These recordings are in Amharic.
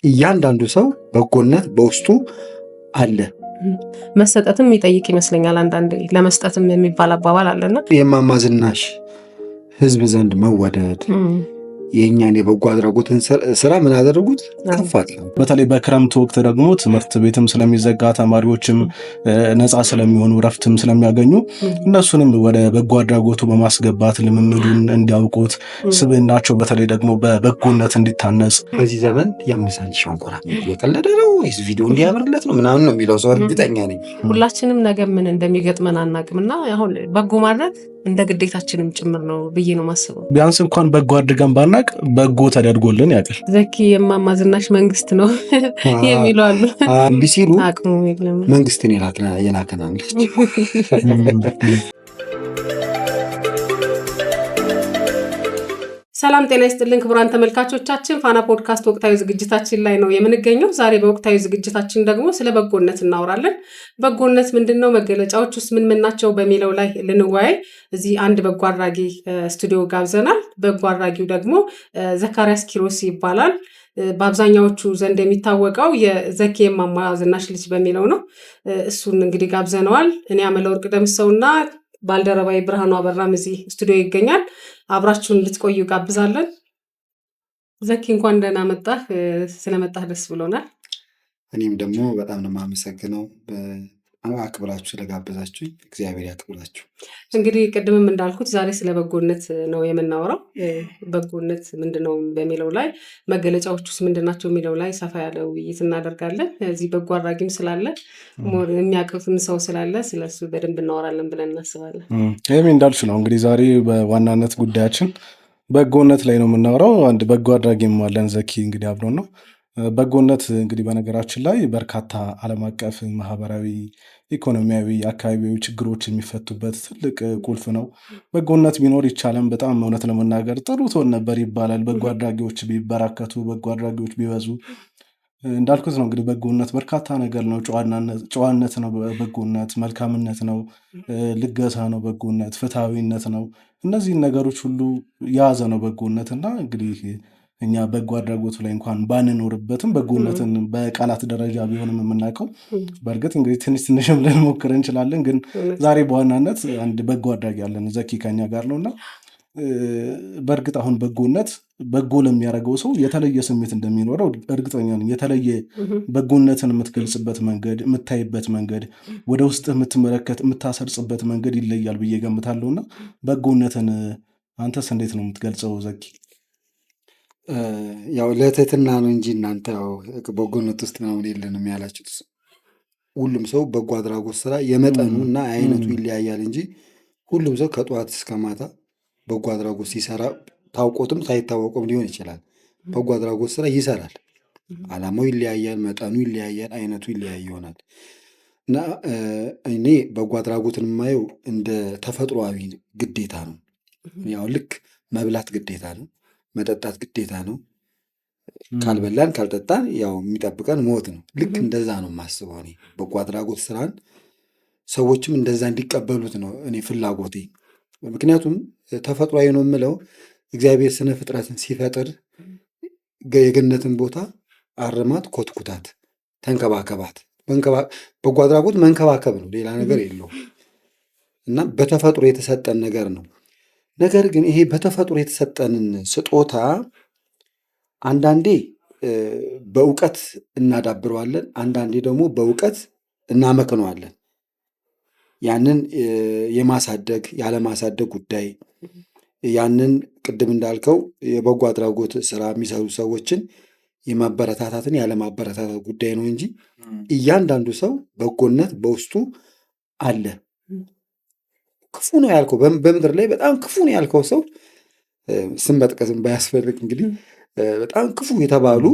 እያንዳንዱ ሰው በጎነት በውስጡ አለ። መሰጠትም የሚጠይቅ ይመስለኛል። አንዳንዴ ለመስጠትም የሚባል አባባል አለና የእማማ ዝናሽ ህዝብ ዘንድ መወደድ የእኛን የበጎ አድራጎትን ስራ ምን አደረጉት? ከፋት። በተለይ በክረምት ወቅት ደግሞ ትምህርት ቤትም ስለሚዘጋ ተማሪዎችም ነፃ ስለሚሆኑ ረፍትም ስለሚያገኙ እነሱንም ወደ በጎ አድራጎቱ በማስገባት ልምምዱን እንዲያውቁት ስብዕናቸው በተለይ ደግሞ በበጎነት እንዲታነጽ። በዚህ ዘመን ያምሳል ሸንኮራ የቀለደ ነው ወይስ ቪዲዮ እንዲያምርለት ነው ምናምን ነው የሚለው ሰው እርግጠኛ ነኝ። ሁላችንም ነገ ምን እንደሚገጥመን አናቅምና አሁን በጎ ማድረግ እንደ ግዴታችንም ጭምር ነው ብዬ ነው ማስበው። ቢያንስ እንኳን በጎ አድርገን ባናቅ በጎ ተደርጎልን ያውቃል። ዘኪ የእማማ ዝናሽ መንግስት ነው የሚሉ አሉ። እንዲህ ሲሉ አቅሙ የለም መንግስትን የላከናል። ሰላም ጤና ይስጥልን ክቡራን ተመልካቾቻችን፣ ፋና ፖድካስት ወቅታዊ ዝግጅታችን ላይ ነው የምንገኘው። ዛሬ በወቅታዊ ዝግጅታችን ደግሞ ስለ በጎነት እናወራለን። በጎነት ምንድነው? መገለጫዎች ውስጥ ምን ናቸው? በሚለው ላይ ልንወያይ እዚህ አንድ በጎ አድራጊ ስቱዲዮ ጋብዘናል። በጎ አድራጊው ደግሞ ዘካሪያስ ኪሮስ ይባላል። በአብዛኛዎቹ ዘንድ የሚታወቀው የዘኪ የእማማ ዝናሽ ልጅ በሚለው ነው። እሱን እንግዲህ ጋብዘነዋል። እኔ አመለወርቅ ደምሰውና ባልደረባዊ ብርሃኑ አበራም እዚህ ስቱዲዮ ይገኛል። አብራችሁን እንድትቆዩ ጋብዛለን። ዘኪ እንኳን ደህና መጣህ። ስለመጣህ ደስ ብሎናል። እኔም ደግሞ በጣም ነው የማመሰግነው አክብራችሁ ስለጋበዛችሁኝ። እግዚአብሔር ያክብራችሁ። እንግዲህ ቅድምም እንዳልኩት ዛሬ ስለ በጎነት ነው የምናወራው። በጎነት ምንድነው በሚለው ላይ መገለጫዎች ውስጥ ምንድናቸው የሚለው ላይ ሰፋ ያለ ውይይት እናደርጋለን። እዚህ በጎ አድራጊም ስላለ የሚያቅፍም ሰው ስላለ ስለሱ በደንብ እናወራለን ብለን እናስባለን። ይህም እንዳልሽ ነው እንግዲህ ዛሬ በዋናነት ጉዳያችን በጎነት ላይ ነው የምናወራው። አንድ በጎ አድራጊም አለን ዘኪ እንግዲህ አብሮን ነው። በጎነት እንግዲህ በነገራችን ላይ በርካታ ዓለም አቀፍ ማህበራዊ፣ ኢኮኖሚያዊ፣ አካባቢያዊ ችግሮች የሚፈቱበት ትልቅ ቁልፍ ነው። በጎነት ቢኖር ይቻላል። በጣም እውነት ለመናገር ጥሩ ትሆን ነበር ይባላል። በጎ አድራጊዎች ቢበራከቱ፣ በጎ አድራጊዎች ቢበዙ። እንዳልኩት ነው እንግዲህ በጎነት በርካታ ነገር ነው። ጨዋነት ነው በጎነት፣ መልካምነት ነው፣ ልገሳ ነው በጎነት፣ ፍትሐዊነት ነው። እነዚህን ነገሮች ሁሉ የያዘ ነው በጎነት እና እንግዲህ እኛ በጎ አድራጎቱ ላይ እንኳን ባንኖርበትም በጎነትን በቃላት ደረጃ ቢሆንም የምናውቀው በእርግጥ እንግዲህ ትንሽም ልንሞክር እንችላለን። ግን ዛሬ በዋናነት አንድ በጎ አድራጊ ያለን ዘኪ ከኛ ጋር ነው እና በእርግጥ አሁን በጎነት በጎ ለሚያደርገው ሰው የተለየ ስሜት እንደሚኖረው እርግጠኛ ነኝ። የተለየ በጎነትን የምትገልጽበት መንገድ፣ የምታይበት መንገድ፣ ወደ ውስጥ የምታሰርጽበት መንገድ ይለያል ብዬ ገምታለሁ እና በጎነትን አንተስ እንዴት ነው የምትገልጸው ዘኪ? ያው ለትህትና ነው እንጂ እናንተ በጎነት ውስጥ ምናምን የለንም ያላችሁት። ሁሉም ሰው በጎ አድራጎት ስራ የመጠኑ እና አይነቱ ይለያያል እንጂ ሁሉም ሰው ከጠዋት እስከ ማታ በጎ አድራጎት ሲሰራ ታውቆትም ሳይታወቁም ሊሆን ይችላል። በጎ አድራጎት ስራ ይሰራል። አላማው ይለያያል፣ መጠኑ ይለያያል፣ አይነቱ ይለያይ ይሆናል እና እኔ በጎ አድራጎትን የማየው እንደ ተፈጥሯዊ ግዴታ ነው። ያው ልክ መብላት ግዴታ ነው፣ መጠጣት ግዴታ ነው። ካልበላን ካልጠጣን ያው የሚጠብቀን ሞት ነው። ልክ እንደዛ ነው የማስበው እኔ በጎ አድራጎት ስራን። ሰዎችም እንደዛ እንዲቀበሉት ነው እኔ ፍላጎቴ። ምክንያቱም ተፈጥሯዊ ነው የምለው እግዚአብሔር ስነ ፍጥረትን ሲፈጥር የገነትን ቦታ አርማት፣ ኮትኩታት፣ ተንከባከባት። በጎ አድራጎት መንከባከብ ነው፣ ሌላ ነገር የለውም እና በተፈጥሮ የተሰጠን ነገር ነው። ነገር ግን ይሄ በተፈጥሮ የተሰጠንን ስጦታ አንዳንዴ በእውቀት እናዳብረዋለን፣ አንዳንዴ ደግሞ በእውቀት እናመክነዋለን። ያንን የማሳደግ ያለማሳደግ ጉዳይ፣ ያንን ቅድም እንዳልከው የበጎ አድራጎት ስራ የሚሰሩ ሰዎችን የማበረታታትን ያለማበረታታት ጉዳይ ነው እንጂ እያንዳንዱ ሰው በጎነት በውስጡ አለ። ክፉ ነው ያልከው በምድር ላይ በጣም ክፉ ነው ያልከው ሰው ስም መጥቀስም ባያስፈልግ እንግዲህ በጣም ክፉ የተባሉ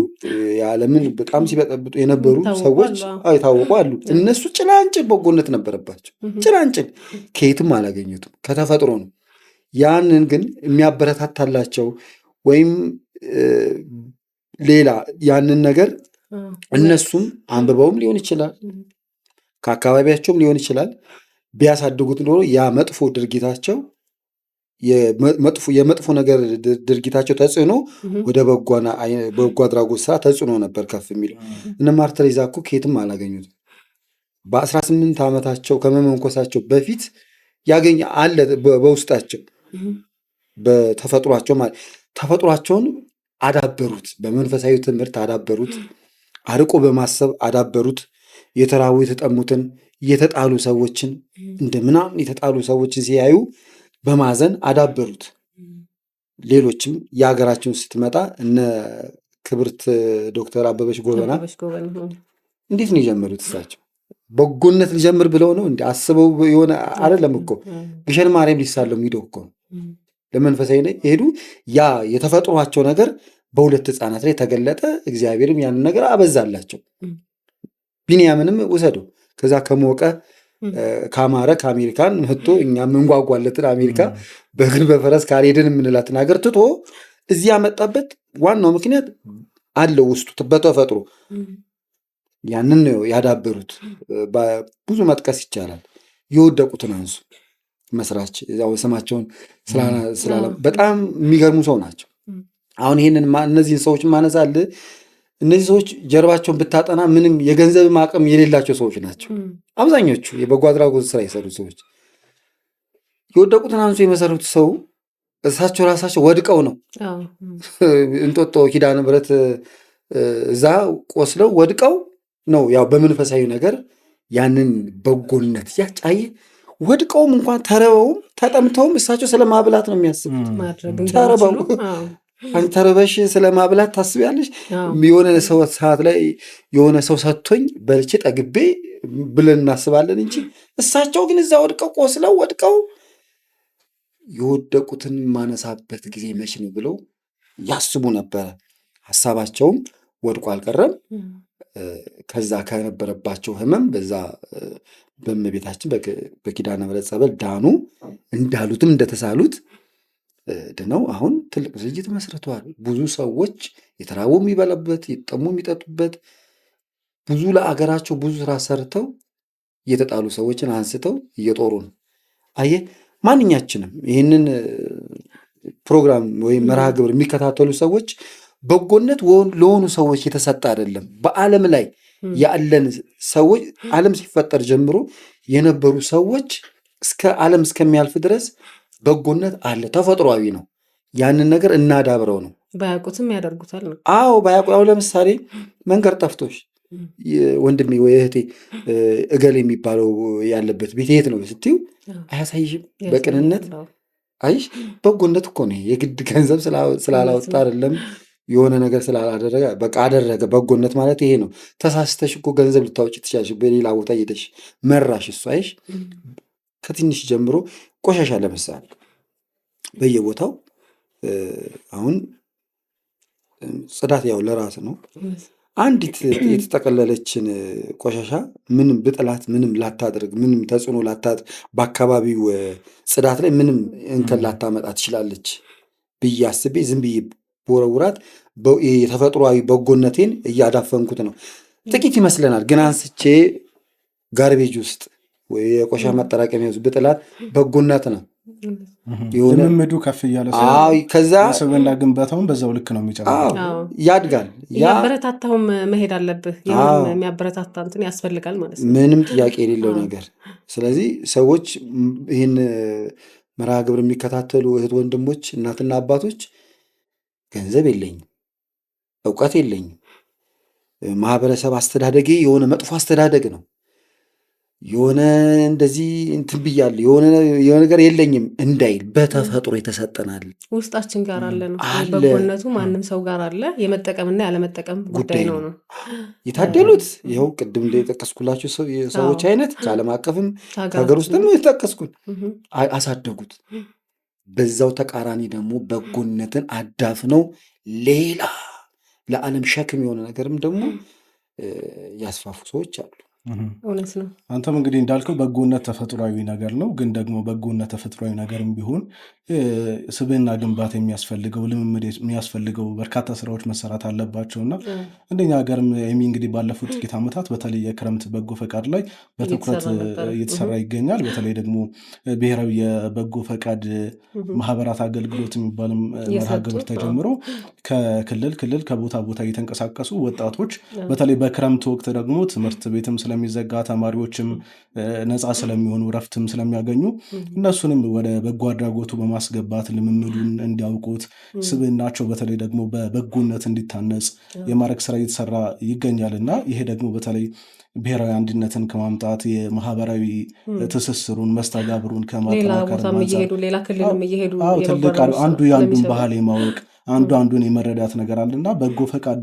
የዓለምን በጣም ሲበጠብጡ የነበሩ ሰዎች የታወቁ አሉ። እነሱ ጭላንጭል በጎነት ነበረባቸው። ጭላንጭል ከየትም አላገኙትም፣ ከተፈጥሮ ነው። ያንን ግን የሚያበረታታላቸው ወይም ሌላ ያንን ነገር እነሱም አንብበውም ሊሆን ይችላል፣ ከአካባቢያቸውም ሊሆን ይችላል ቢያሳድጉት ኖሮ ያ መጥፎ ድርጊታቸው የመጥፎ ነገር ድርጊታቸው ተጽዕኖ ወደ በጎ አድራጎት ስራ ተጽዕኖ ነበር ከፍ የሚለው። እነ ማር ቴሬዛ እኮ ከየትም አላገኙትም። በ18 ዓመታቸው ከመመንኮሳቸው በፊት ያገኘ አለ በውስጣቸው በተፈጥሯቸው ማለት ተፈጥሯቸውን አዳበሩት፣ በመንፈሳዊ ትምህርት አዳበሩት፣ አርቆ በማሰብ አዳበሩት። የተራቡ የተጠሙትን የተጣሉ ሰዎችን እንደ ምናምን የተጣሉ ሰዎችን ሲያዩ በማዘን አዳበሩት። ሌሎችም የሀገራችን ስትመጣ እነ ክብርት ዶክተር አበበች ጎበና እንዴት ነው የጀመሩት? እሳቸው በጎነት ሊጀምር ብለው ነው እንዲ አስበው የሆነ አይደለም እኮ ግሸን ማርያም ሊሳለሙ ሂደው እኮ ለመንፈሳዊ ሄዱ። ያ የተፈጥሯቸው ነገር በሁለት ህፃናት ላይ ተገለጠ። እግዚአብሔርም ያንን ነገር አበዛላቸው። ቢንያምንም ውሰደው ከዛ ከሞቀ ካማረ ከአሜሪካን መጥቶ እኛ የምንጓጓለትን አሜሪካ በእግር በፈረስ ካልሄድን የምንላትን ሀገር ትቶ እዚህ ያመጣበት ዋናው ምክንያት አለው ውስጡ በተፈጥሮ ያንን ነው ያዳበሩት። ብዙ መጥቀስ ይቻላል። የወደቁትን አንሱ መስራች ያው ስማቸውን በጣም የሚገርሙ ሰው ናቸው። አሁን ይህንን እነዚህን ሰዎች ማነሳል። እነዚህ ሰዎች ጀርባቸውን ብታጠና ምንም የገንዘብ አቅም የሌላቸው ሰዎች ናቸው። አብዛኞቹ የበጎ አድራጎት ስራ የሰሩ ሰዎች የወደቁትን አንሱ የመሰሩት ሰው እሳቸው ራሳቸው ወድቀው ነው። እንጦጦ ኪዳነ ምሕረት እዛ ቆስለው ወድቀው ነው ያው በመንፈሳዊ ነገር ያንን በጎነት ያጫየ ወድቀውም እንኳን ተረበውም ተጠምተውም እሳቸው ስለማብላት ነው የሚያስቡት። ተረበው አንተ ተርበሽ ስለማብላት ታስቢያለሽ? የሆነ ሰው ሰዓት ላይ የሆነ ሰው ሰጥቶኝ በልቼ ጠግቤ ብለን እናስባለን እንጂ እሳቸው ግን እዛ ወድቀው ቆስለው ወድቀው የወደቁትን ማነሳበት ጊዜ መች ነው ብለው ያስቡ ነበረ። ሀሳባቸውም ወድቆ አልቀረም። ከዛ ከነበረባቸው ህመም በዛ በእመቤታችን በኪዳነ ምሕረት ጸበል ዳኑ። እንዳሉትም እንደተሳሉት ድነው አሁን ትልቅ ድርጅት መስርተዋል። ብዙ ሰዎች የተራቡ የሚበላበት የተጠሙ የሚጠጡበት ብዙ ለአገራቸው ብዙ ስራ ሰርተው የተጣሉ ሰዎችን አንስተው እየጦሩ ነው። አየህ ማንኛችንም ይህንን ፕሮግራም ወይም መርሃ ግብር የሚከታተሉ ሰዎች በጎነት ለሆኑ ሰዎች የተሰጠ አይደለም። በዓለም ላይ ያለን ሰዎች ዓለም ሲፈጠር ጀምሮ የነበሩ ሰዎች እስከ ዓለም እስከሚያልፍ ድረስ በጎነት አለ። ተፈጥሯዊ ነው። ያንን ነገር እናዳብረው ነው። ባያውቁትም ያደርጉታል ነው። አዎ ባያውቁ። አሁን ለምሳሌ መንገድ ጠፍቶሽ ወንድሜ ወይ እህቴ እገሌ የሚባለው ያለበት ቤት የት ነው ስትዩ አያሳይሽም? በቅንነት አይሽ በጎነት እኮ ነው። የግድ ገንዘብ ስላላወጣ አይደለም፣ የሆነ ነገር ስላላደረገ በቃ አደረገ። በጎነት ማለት ይሄ ነው። ተሳስተሽ እኮ ገንዘብ ልታወጪ ትችያለሽ፣ በሌላ ቦታ ሄደሽ መራሽ። እሱ አይሽ ከትንሽ ጀምሮ ቆሻሻ ለምሳሌ በየቦታው አሁን ጽዳት ያው ለራስ ነው። አንዲት የተጠቀለለችን ቆሻሻ ምንም ብጥላት ምንም ላታደርግ ምንም ተጽዕኖ ላታደርግ በአካባቢው ጽዳት ላይ ምንም እንከን ላታመጣ ትችላለች ብዬ አስቤ ዝም ብዬ ቦረውራት የተፈጥሯዊ በጎነቴን እያዳፈንኩት ነው። ጥቂት ይመስለናል፣ ግን አንስቼ ጋርቤጅ ውስጥ ወይ የቆሻሻ ማጠራቀሚያ ውስጥ ብጥላት በጎነት ነው። ልምምዱ ከፍ እያለ ከዛ ስብዕና ግንባታውን በዛው ልክ ነው የሚጨምረው፣ ያድጋል። ያበረታታውም መሄድ አለብህ። የሚያበረታታ እንትን ያስፈልጋል ማለት ነው፣ ምንም ጥያቄ የሌለው ነገር። ስለዚህ ሰዎች ይህን መርሃ ግብር የሚከታተሉ እህት ወንድሞች፣ እናትና አባቶች ገንዘብ የለኝም፣ እውቀት የለኝም፣ ማህበረሰብ አስተዳደጌ የሆነ መጥፎ አስተዳደግ ነው፣ የሆነ እንደዚህ እንትን ብያለሁ፣ የሆነ ነገር የለኝም እንዳይል በተፈጥሮ የተሰጠናል፣ ውስጣችን ጋር አለ ነው። በጎነቱ ማንም ሰው ጋር አለ። የመጠቀምና ያለመጠቀም ጉዳይ ነው። የታደሉት ይኸው ቅድም የጠቀስኩላቸው ሰዎች አይነት ከዓለም አቀፍም ከሀገር ውስጥም የጠቀስኩት አሳደጉት። በዛው ተቃራኒ ደግሞ በጎነትን አዳፍነው ሌላ ለዓለም ሸክም የሆነ ነገርም ደግሞ ያስፋፉ ሰዎች አሉ። እውነት ነው። አንተም እንግዲህ እንዳልከው በጎነት ተፈጥሯዊ ነገር ነው። ግን ደግሞ በጎነት ተፈጥሯዊ ነገርም ቢሆን ስብዕና ግንባታ የሚያስፈልገው ልምምድ የሚያስፈልገው በርካታ ስራዎች መሰራት አለባቸው እና እንደኛ ሀገርም እንግዲህ ባለፉት ጥቂት ዓመታት በተለይ የክረምት በጎ ፈቃድ ላይ በትኩረት እየተሰራ ይገኛል። በተለይ ደግሞ ብሔራዊ የበጎ ፈቃድ ማህበራት አገልግሎት የሚባልም መርሃ ግብር ተጀምሮ ክልል ከቦታ ቦታ እየተንቀሳቀሱ ወጣቶች በተለይ በክረምት ወቅት ደግሞ ትምህርት ቤትም ስለሚዘጋ ተማሪዎችም ነፃ ስለሚሆኑ ረፍትም ስለሚያገኙ እነሱንም ወደ በጎ አድራጎቱ በማስገባት ልምምዱን እንዲያውቁት ስብዕናቸው በተለይ ደግሞ በበጎነት እንዲታነጽ የማድረግ ስራ እየተሰራ ይገኛል እና ይሄ ደግሞ በተለይ ብሔራዊ አንድነትን ከማምጣት የማህበራዊ ትስስሩን መስተጋብሩን ከማጠናከር ሌላ ክልልም እየሄዱ ትልቅ አንዱ የአንዱን ባህል የማወቅ አንዱን የመረዳት ነገር አለና በጎ ፈቃድ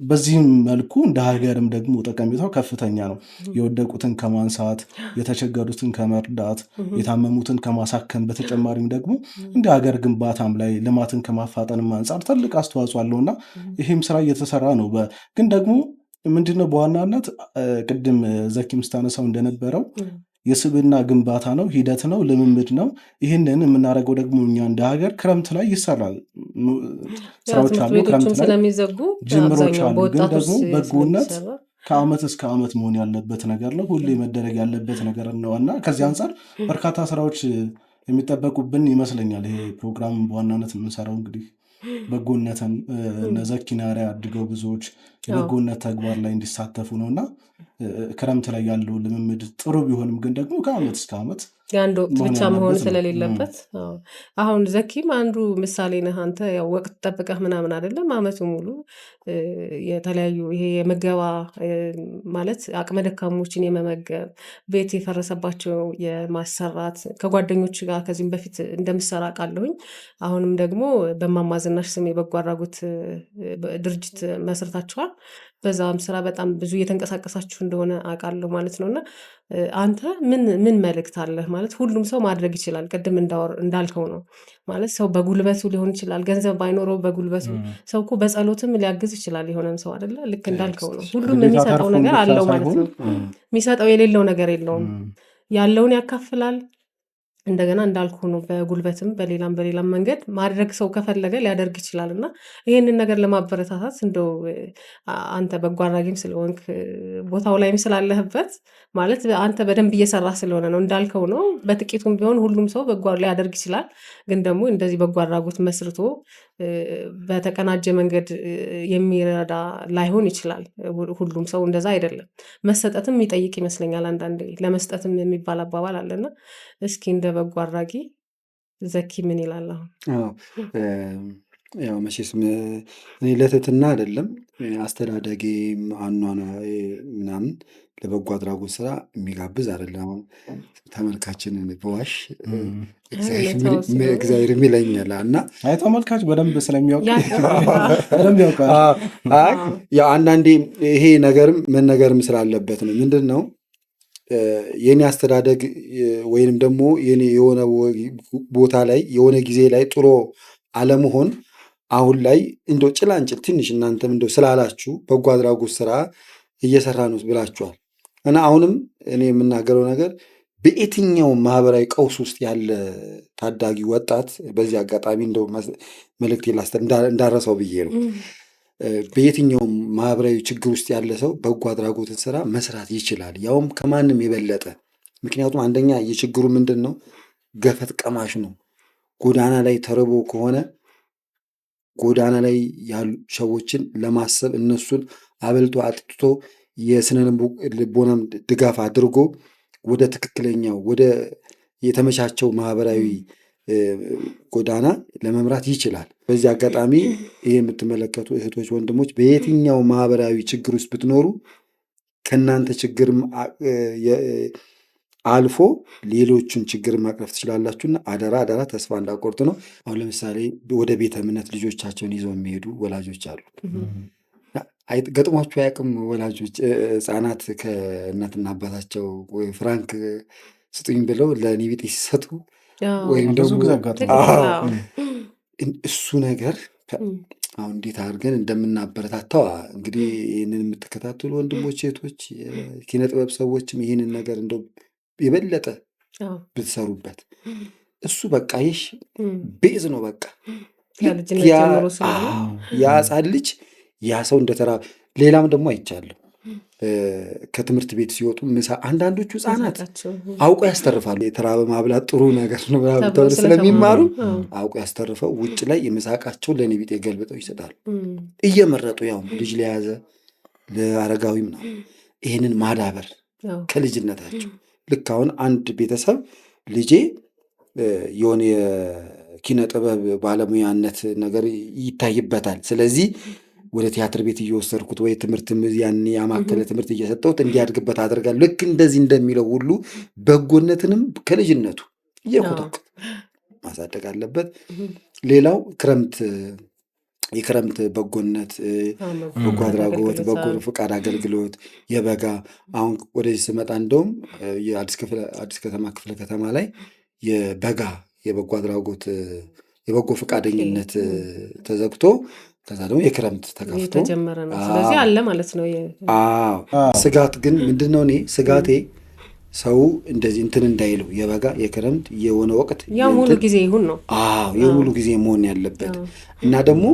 በዚህም መልኩ እንደ ሀገርም ደግሞ ጠቀሜታው ከፍተኛ ነው። የወደቁትን ከማንሳት፣ የተቸገሩትን ከመርዳት፣ የታመሙትን ከማሳከም በተጨማሪም ደግሞ እንደ ሀገር ግንባታም ላይ ልማትን ከማፋጠንም አንጻር ትልቅ አስተዋጽኦ አለውና ይህም ስራ እየተሰራ ነው። ግን ደግሞ ምንድነው በዋናነት ቅድም ዘኪም ስታነሳው እንደነበረው የስብዕና ግንባታ ነው፣ ሂደት ነው፣ ልምምድ ነው። ይህንን የምናደርገው ደግሞ እኛ እንደ ሀገር ክረምት ላይ ይሰራል። ስራዎች አሉ፣ ክረምት ላይ ጅምሮች አሉ። ግን ደግሞ በጎነት ከአመት እስከ አመት መሆን ያለበት ነገር ነው፣ ሁሌ መደረግ ያለበት ነገር ነው እና ከዚህ አንጻር በርካታ ስራዎች የሚጠበቁብን ይመስለኛል። ይሄ ፕሮግራም በዋናነት የምንሰራው እንግዲህ በጎነትን ዘኪን አርአያ አድርገው ብዙዎች የበጎነት ተግባር ላይ እንዲሳተፉ ነው እና ክረምት ላይ ያለው ልምምድ ጥሩ ቢሆንም ግን ደግሞ ከአመት እስከ አመት የአንድ ወቅት ብቻ መሆን ስለሌለበት አሁን ዘኪም አንዱ ምሳሌ ነህ አንተ። ያው ወቅት ጠብቀህ ምናምን አይደለም አመቱ ሙሉ የተለያዩ ይሄ የምገባ ማለት አቅመ ደካሞችን የመመገብ ቤት የፈረሰባቸው የማሰራት ከጓደኞች ጋር ከዚህም በፊት እንደምሰራ ቃለሁኝ። አሁንም ደግሞ በእማማ ዝናሽ ስም የበጎ አድራጎት ድርጅት መስርታችኋል። በዛም ስራ በጣም ብዙ እየተንቀሳቀሳችሁ እንደሆነ አውቃለሁ ማለት ነው እና አንተ ምን መልእክት አለህ? ማለት ሁሉም ሰው ማድረግ ይችላል። ቅድም እንዳልከው ነው ማለት ሰው በጉልበቱ ሊሆን ይችላል፣ ገንዘብ ባይኖረው በጉልበቱ ሰው እኮ በጸሎትም ሊያግዝ ይችላል የሆነን ሰው አይደለ? ልክ እንዳልከው ነው። ሁሉም የሚሰጠው ነገር አለው ማለት ነው። የሚሰጠው የሌለው ነገር የለውም። ያለውን ያካፍላል። እንደገና እንዳልኩ ነው በጉልበትም በሌላም መንገድ ማድረግ ሰው ከፈለገ ሊያደርግ ይችላል እና ይህንን ነገር ለማበረታታት እንደው አንተ በጎ አድራጊም ስለሆንክ ቦታው ላይም ስላለህበት ማለት አንተ በደንብ እየሰራ ስለሆነ ነው እንዳልከው ነው። በጥቂቱም ቢሆን ሁሉም ሰው በጎ ሊያደርግ ይችላል። ግን ደግሞ እንደዚህ በጎ አድራጎት መስርቶ በተቀናጀ መንገድ የሚረዳ ላይሆን ይችላል። ሁሉም ሰው እንደዛ አይደለም። መሰጠትም የሚጠይቅ ይመስለኛል። አንዳንዴ ለመስጠትም የሚባል አባባል አለና እስኪ እንደ በጎ አድራጊ ዘኪ ምን ይላል? ያው መቼስ እኔ ለትህትና አይደለም አስተዳደጌ ምናምን ለበጎ አድራጎት ስራ የሚጋብዝ አይደለም። ተመልካችንን በዋሽ እግዚአብሔር የሚለኛል እና ተመልካች በደንብ ስለሚያውቅ ያውቃል። ያው አንዳንዴ ይሄ ነገርም መነገርም ስላለበት ነው። ምንድን ነው የኔ አስተዳደግ ወይንም ደግሞ የኔ የሆነ ቦታ ላይ የሆነ ጊዜ ላይ ጥሩ አለመሆን አሁን ላይ እንደው ጭላንጭል ትንሽ እናንተም እንደው ስላላችሁ በጎ አድራጎት ስራ እየሰራ ነው ብላችኋል እና አሁንም እኔ የምናገረው ነገር በየትኛው ማህበራዊ ቀውስ ውስጥ ያለ ታዳጊ ወጣት በዚህ አጋጣሚ እንደው መልእክት እንዳረሰው ብዬ ነው። በየትኛውም ማህበራዊ ችግር ውስጥ ያለ ሰው በጎ አድራጎትን ስራ መስራት ይችላል፣ ያውም ከማንም የበለጠ። ምክንያቱም አንደኛ የችግሩ ምንድን ነው? ገፈት ቀማሽ ነው። ጎዳና ላይ ተርቦ ከሆነ ጎዳና ላይ ያሉ ሰዎችን ለማሰብ እነሱን አበልቶ አጥጥቶ የስነ ልቦናም ድጋፍ አድርጎ ወደ ትክክለኛው ወደ የተመቻቸው ማህበራዊ ጎዳና ለመምራት ይችላል። በዚህ አጋጣሚ ይሄ የምትመለከቱ እህቶች፣ ወንድሞች በየትኛው ማህበራዊ ችግር ውስጥ ብትኖሩ ከእናንተ ችግር አልፎ ሌሎችን ችግር ማቅረፍ ትችላላችሁና አደራ ተስፋ እንዳቆርጡ ነው። አሁን ለምሳሌ ወደ ቤተ እምነት ልጆቻቸውን ይዘው የሚሄዱ ወላጆች አሉ። ገጥሟቸው አያውቅም? ወላጆች ህፃናት ከእናትና አባታቸው ወይ ፍራንክ ስጡኝ ብለው ለእኔ ቤት ሲሰጡ ወይም ደግሞ እሱ ነገር አሁን እንዴት አድርገን እንደምናበረታታው እንግዲህ ይህንን የምትከታተሉ ወንድሞች እህቶች፣ የኪነ ጥበብ ሰዎችም ይህንን ነገር እንደው የበለጠ ብትሰሩበት እሱ በቃ ይሽ ቤዝ ነው። በቃ ያ ሕፃን ልጅ ያ ሰው እንደተራ ሌላም ደግሞ አይቻለሁ። ከትምህርት ቤት ሲወጡ ምሳ አንዳንዶቹ ሕፃናት አውቆ ያስተርፋሉ። የተራበ ማብላት ጥሩ ነገር ነው ተብሎ ስለሚማሩ አውቆ ያስተርፈው ውጭ ላይ የምሳቃቸው ለእኔ ቢጤ ገልብጠው ይሰጣሉ እየመረጡ ያው ልጅ ለያዘ ለአረጋዊም ነው። ይህንን ማዳበር ከልጅነታቸው ልክ አሁን አንድ ቤተሰብ ልጄ የሆነ የኪነ ጥበብ ባለሙያነት ነገር ይታይበታል፣ ስለዚህ ወደ ቲያትር ቤት እየወሰድኩት ወይ ትምህርት ያን ያማከለ ትምህርት እየሰጠሁት እንዲያድግበት አደርጋለሁ። ልክ እንደዚህ እንደሚለው ሁሉ በጎነትንም ከልጅነቱ እየኮተኮተ ማሳደግ አለበት። ሌላው የክረምት በጎነት፣ በጎ አድራጎት፣ በጎ ፈቃድ አገልግሎት፣ የበጋ አሁን ወደዚህ ስመጣ እንደውም የአዲስ ከተማ ክፍለ ከተማ ላይ የበጋ የበጎ አድራጎት የበጎ ፈቃደኝነት ተዘግቶ ከዛ ደግሞ የክረምት ተከፍቶ ተጀመረ ነው። ስለዚህ አለ ማለት ነው። ስጋት ግን ምንድነው? እኔ ስጋቴ ሰው እንደዚህ እንትን እንዳይለው የበጋ የክረምት የሆነ ወቅት ሙሉ ጊዜ ይሁን ነው። የሙሉ ጊዜ መሆን ያለበት እና ደግሞ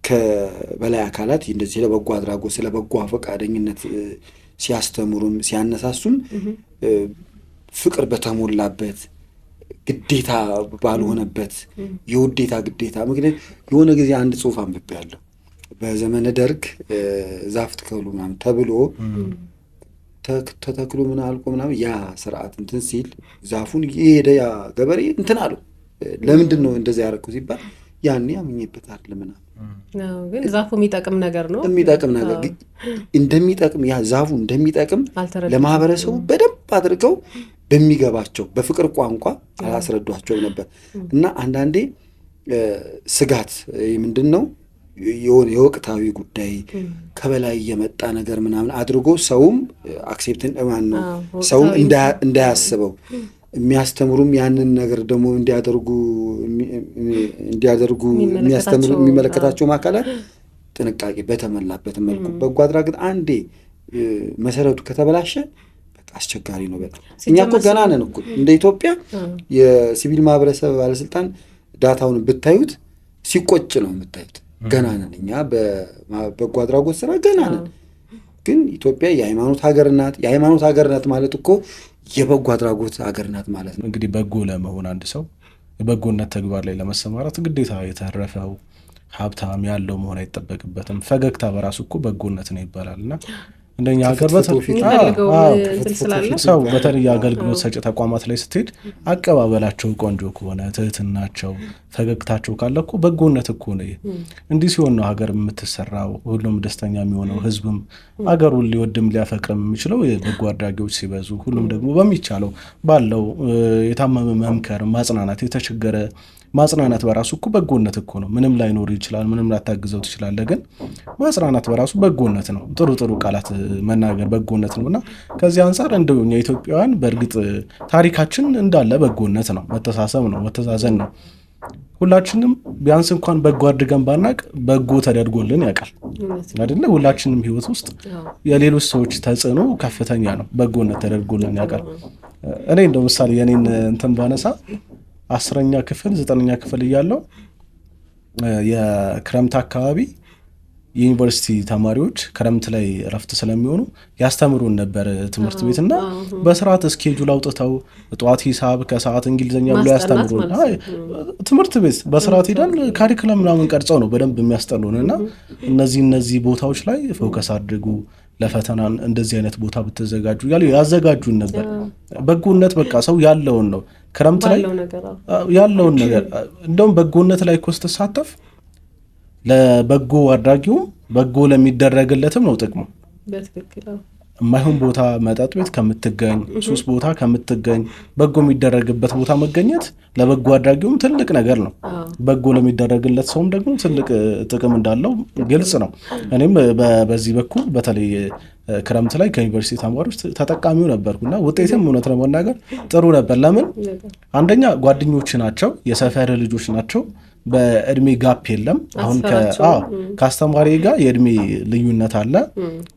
ከበላይ አካላት እንደዚህ ስለ በጎ አድራጎት ስለ በጎ ፈቃደኝነት ሲያስተምሩም ሲያነሳሱም ፍቅር በተሞላበት ግዴታ ባልሆነበት የውዴታ ግዴታ። ምክንያት የሆነ ጊዜ አንድ ጽሑፍ አንብቤያለሁ። በዘመነ ደርግ ዛፍ ትከሉ ምናምን ተብሎ ተተክሎ ምን አልቆ ምናምን ያ ስርዓት እንትን ሲል ዛፉን የሄደ ያ ገበሬ እንትን አለው። ለምንድን ነው እንደዛ ያደረኩ ሲባል ያኔ አምኜበታል ምናምን። ግን ዛፉ የሚጠቅም ነገር ነው። የሚጠቅም ነገር እንደሚጠቅም ያ ዛፉ እንደሚጠቅም ለማህበረሰቡ በደንብ አድርገው በሚገባቸው በፍቅር ቋንቋ አላስረዷቸው ነበር። እና አንዳንዴ ስጋት ምንድን ነው የሆነ የወቅታዊ ጉዳይ ከበላይ የመጣ ነገር ምናምን አድርጎ ሰውም አክሴፕትን ማን ነው ሰውም እንዳያስበው የሚያስተምሩም ያንን ነገር ደግሞ እንዲያደርጉ የሚያስተምሩ የሚመለከታቸው አካላት ጥንቃቄ በተሞላበት መልኩ በጎ አድራጎት አንዴ መሰረቱ ከተበላሸ አስቸጋሪ ነው በጣም። እኛ እኮ ገና ነን እኮ እንደ ኢትዮጵያ የሲቪል ማህበረሰብ ባለስልጣን ዳታውን ብታዩት ሲቆጭ ነው የምታዩት። ገና ነን እኛ በበጎ አድራጎት ስራ ገና ነን። ግን ኢትዮጵያ የሃይማኖት ሀገር ናት። የሃይማኖት ሀገር ናት ማለት እኮ የበጎ አድራጎት ሀገር ናት ማለት ነው። እንግዲህ በጎ ለመሆን አንድ ሰው የበጎነት ተግባር ላይ ለመሰማራት ግዴታ የተረፈው ሀብታም ያለው መሆን አይጠበቅበትም። ፈገግታ በራሱ እኮ በጎነት ነው ይባላልና እንደኛ ሀገር ሰው በተለይ አገልግሎት ሰጪ ተቋማት ላይ ስትሄድ አቀባበላቸው ቆንጆ ከሆነ ትህትናቸው፣ ፈገግታቸው ካለ እኮ በጎነት እኮ ነው። እንዲህ ሲሆን ነው ሀገር የምትሰራው፣ ሁሉም ደስተኛ የሚሆነው፣ ህዝብም ሀገሩን ሊወድም ሊያፈቅርም የሚችለው የበጎ አድራጊዎች ሲበዙ፣ ሁሉም ደግሞ በሚቻለው ባለው የታመመ መምከር፣ ማጽናናት፣ የተቸገረ ማጽናናት በራሱ እኮ በጎነት እኮ ነው። ምንም ላይኖር ይችላል፣ ምንም ላታግዘው ትችላለህ፣ ግን ማጽናናት በራሱ በጎነት ነው። ጥሩ ጥሩ ቃላት መናገር በጎነት ነው። እና ከዚህ አንጻር እንደው እኛ ኢትዮጵያውያን በእርግጥ ታሪካችን እንዳለ በጎነት ነው፣ መተሳሰብ ነው፣ መተዛዘን ነው። ሁላችንም ቢያንስ እንኳን በጎ አድርገን ባናቅ በጎ ተደርጎልን ያውቃል አይደለ? ሁላችንም ህይወት ውስጥ የሌሎች ሰዎች ተጽዕኖ ከፍተኛ ነው። በጎነት ተደርጎልን ያውቃል። እኔ እንደው ምሳሌ የኔን እንትን ባነሳ 10ኛ ክፍል 9ኛ ክፍል እያለው የክረምት አካባቢ የዩኒቨርሲቲ ተማሪዎች ክረምት ላይ እረፍት ስለሚሆኑ ያስተምሩን ነበር ትምህርት ቤት እና በስርዓት ስኬጁል አውጥተው ጠዋት ሂሳብ ከሰዓት እንግሊዝኛ ብሎ ያስተምሩን። ትምህርት ቤት በስርዓት ሄደን ካሪኩለም ምናምን ቀርጸው ነው በደንብ የሚያስጠሉን። እና እነዚህ ቦታዎች ላይ ፎከስ አድርጉ፣ ለፈተና እንደዚህ አይነት ቦታ ብትዘጋጁ ያዘጋጁን ነበር። በጎነት በቃ ሰው ያለውን ነው ክረምት ላይ ያለውን ነገር እንደውም በጎነት ላይ እኮ ስትሳተፍ ለበጎ አድራጊውም በጎ ለሚደረግለትም ነው ጥቅሙ። የማይሆን ቦታ መጠጥ ቤት ከምትገኝ፣ ሱስ ቦታ ከምትገኝ በጎ የሚደረግበት ቦታ መገኘት ለበጎ አድራጊውም ትልቅ ነገር ነው። በጎ ለሚደረግለት ሰውም ደግሞ ትልቅ ጥቅም እንዳለው ግልጽ ነው። እኔም በዚህ በኩል በተለይ ክረምት ላይ ከዩኒቨርሲቲ ተማሪዎች ተጠቃሚው ነበርኩና ውጤትም እውነት ለመናገር ጥሩ ነበር። ለምን? አንደኛ ጓደኞች ናቸው፣ የሰፈር ልጆች ናቸው። በእድሜ ጋፕ የለም። አሁን ከአስተማሪ ጋር የእድሜ ልዩነት አለ።